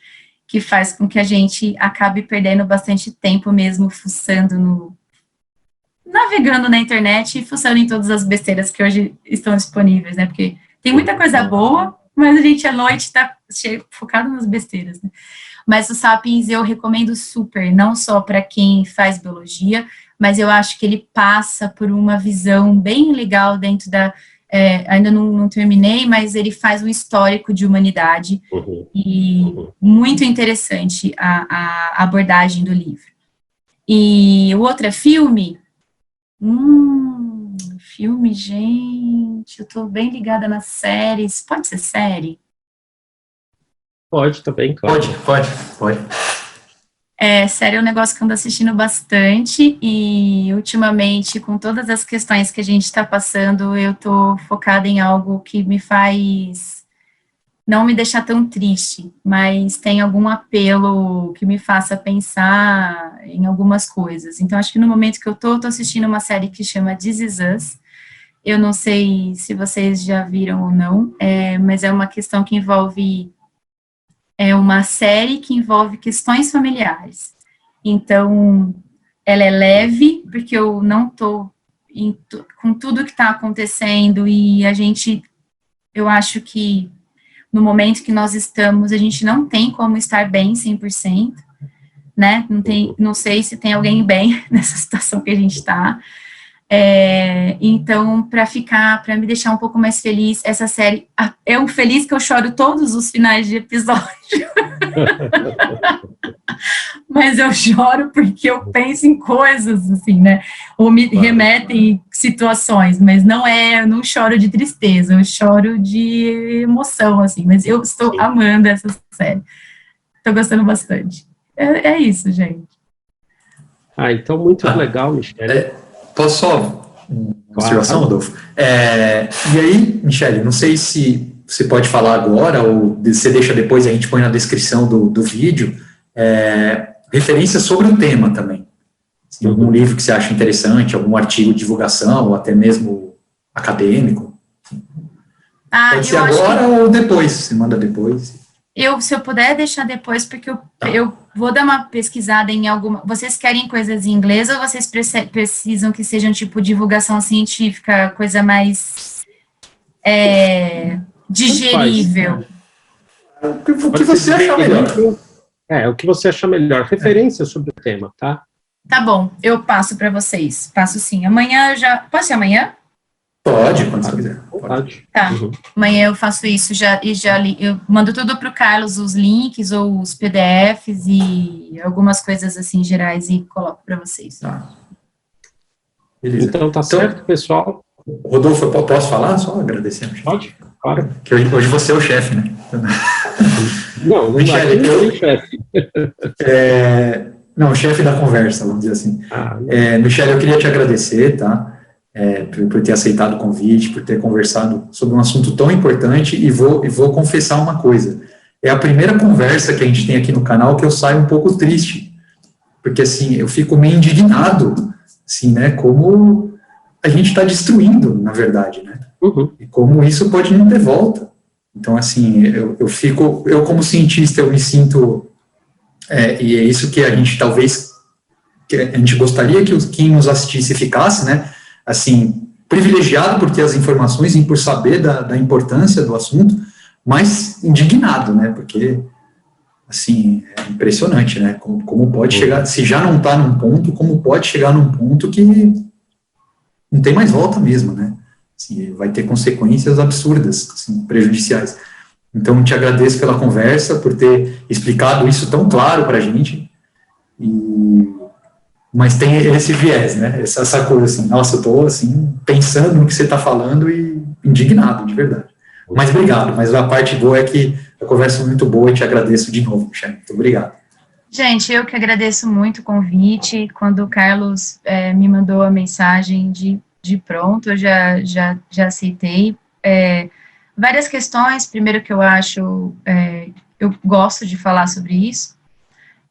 que faz com que a gente acabe perdendo bastante tempo mesmo navegando na internet e fuçando em todas as besteiras que hoje estão disponíveis, né? Porque tem muita coisa boa, mas a gente à noite está focado nas besteiras, né? Mas o Sapiens eu recomendo super, não só para quem faz biologia, mas eu acho que ele passa por uma visão bem legal dentro ainda não terminei, mas ele faz um histórico de humanidade e muito interessante a abordagem do livro. E o outro é filme. Filme, gente, eu tô bem ligada nas séries. Pode ser série? Pode também, claro. Pode. Série é um negócio que eu ando assistindo bastante e, ultimamente, com todas as questões que a gente está passando, eu tô focada em algo que me faz não me deixar tão triste, mas tem algum apelo que me faça pensar em algumas coisas. Então, acho que no momento que eu tô assistindo uma série que chama This Is Us. Eu não sei se vocês já viram ou não, mas é uma questão que envolve... É uma série que envolve questões familiares. Então, ela é leve, porque eu não estou com tudo que está acontecendo, e eu acho que no momento que nós estamos, a gente não tem como estar bem 100%, né? Não sei se tem alguém bem nessa situação que a gente está. Então, para me deixar um pouco mais feliz, essa série é um feliz que eu choro todos os finais de episódio. Mas eu choro porque eu penso em coisas, assim, né? Ou me remetem situações, mas eu não choro de tristeza, eu choro de emoção, assim. Mas eu estou amando essa série. Estou gostando bastante. É isso, gente. Então muito legal, Michele. Posso só uma observação, Rodolfo? E aí, Michele, não sei se você pode falar agora ou você deixa depois, a gente põe na descrição do vídeo, referências sobre o tema também. Se algum livro que você acha interessante, algum artigo de divulgação, ou até mesmo acadêmico. Pode ser agora ou depois, você manda depois. Se eu puder deixar depois, porque eu vou dar uma pesquisada em alguma... Vocês querem coisas em inglês ou vocês precisam que sejam, tipo, divulgação científica, coisa mais digerível? O que você achar melhor. O que você achar melhor. Referência sobre o tema, tá? Tá bom, eu passo para vocês. Passo sim. Amanhã Pode ser amanhã? Pode, quando você quiser. Pode. Tá, amanhã eu faço isso, eu mando tudo para o Carlos, os links ou os PDFs e algumas coisas assim gerais e coloco para vocês. Tá. Beleza. Então tá certo, pessoal. Rodolfo, eu posso falar? Só agradecer. Pode, claro. Que hoje você é o chefe, né? Não Michele, aqui não tem chefe. Não, o chefe da conversa, vamos dizer assim. Michele, eu queria te agradecer, tá? Por ter aceitado o convite, por ter conversado sobre um assunto tão importante, e vou confessar uma coisa. É a primeira conversa que a gente tem aqui no canal que eu saio um pouco triste, porque, assim, eu fico meio indignado, assim, né, como a gente está destruindo, na verdade, né, e como isso pode não ter volta. Então, assim, eu como cientista, eu me sinto, e é isso que a gente a gente gostaria que quem nos assistisse ficasse, né, assim, privilegiado por ter as informações e por saber da importância do assunto, mas indignado, né, porque, assim, é impressionante, né, como pode chegar, se já não está num ponto, como pode chegar num ponto que não tem mais volta mesmo, né, assim, vai ter consequências absurdas, assim, prejudiciais. Então, te agradeço pela conversa, por ter explicado isso tão claro para a gente, mas tem esse viés, né, essa coisa assim, nossa, eu estou assim, pensando no que você está falando e indignado, de verdade. Mas obrigado, mas a parte boa é que a conversa é muito boa e te agradeço de novo, Michele, muito obrigado. Gente, eu que agradeço muito o convite, quando o Carlos me mandou a mensagem de pronto, eu já aceitei. Várias questões, primeiro que eu acho, eu gosto de falar sobre isso,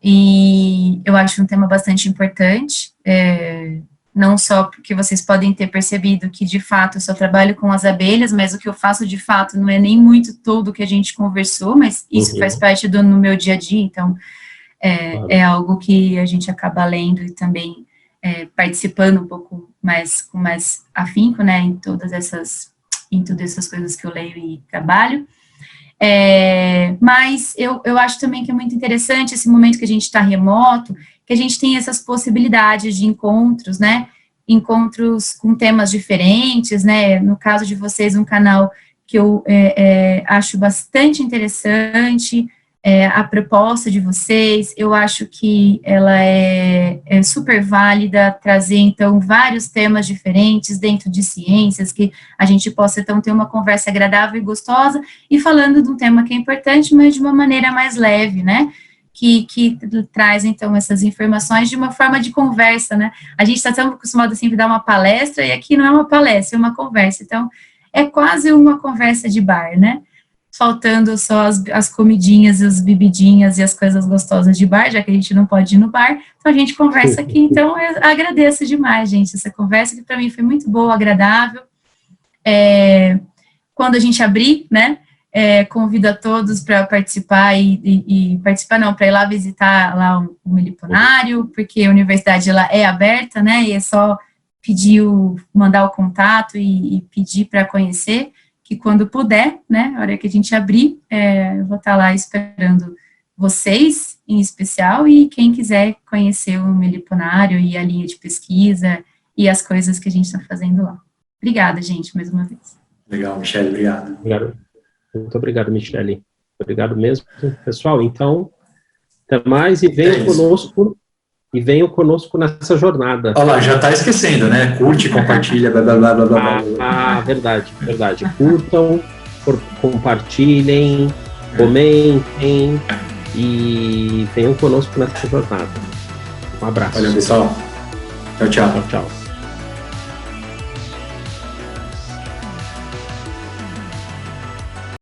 e eu acho um tema bastante importante, não só porque vocês podem ter percebido que, de fato, eu só trabalho com as abelhas, mas o que eu faço, de fato, não é nem muito tudo que a gente conversou, mas isso faz parte no meu dia a dia, então, é algo que a gente acaba lendo e também participando um pouco mais, com mais afinco, né, em todas essas coisas que eu leio e trabalho. Mas eu acho também que é muito interessante esse momento que a gente está remoto, que a gente tem essas possibilidades de encontros, né, encontros com temas diferentes, né, no caso de vocês, um canal que eu acho bastante interessante, a proposta de vocês, eu acho que ela é super válida, trazer, então, vários temas diferentes dentro de ciências, que a gente possa, então, ter uma conversa agradável e gostosa, e falando de um tema que é importante, mas de uma maneira mais leve, né, que traz, então, essas informações de uma forma de conversa, né, a gente está tão acostumado, assim, a dar uma palestra, e aqui não é uma palestra, é uma conversa, então, é quase uma conversa de bar, né, faltando só as comidinhas e as bebidinhas e as coisas gostosas de bar, já que a gente não pode ir no bar, então a gente conversa aqui, então eu agradeço demais, gente, essa conversa que para mim foi muito boa, agradável. Quando a gente abrir, né, convido a todos para participar participar não, para ir lá visitar lá o meliponário, porque a universidade ela é aberta, né, e é só mandar o contato e pedir para conhecer, que quando puder, né, na hora que a gente abrir, eu vou estar lá esperando vocês, em especial, e quem quiser conhecer o meliponário e a linha de pesquisa e as coisas que a gente está fazendo lá. Obrigada, gente, mais uma vez. Legal, Michele, obrigado. Obrigado. Muito obrigado, Michele. Obrigado mesmo. Pessoal, então, até mais e venham conosco nessa jornada. Olha lá, já está esquecendo, né? Curte, compartilha, blá, blá, blá, blá, blá. Verdade. Curtam, compartilhem, comentem e venham conosco nessa jornada. Um abraço. Valeu, pessoal. Tchau. Tchau.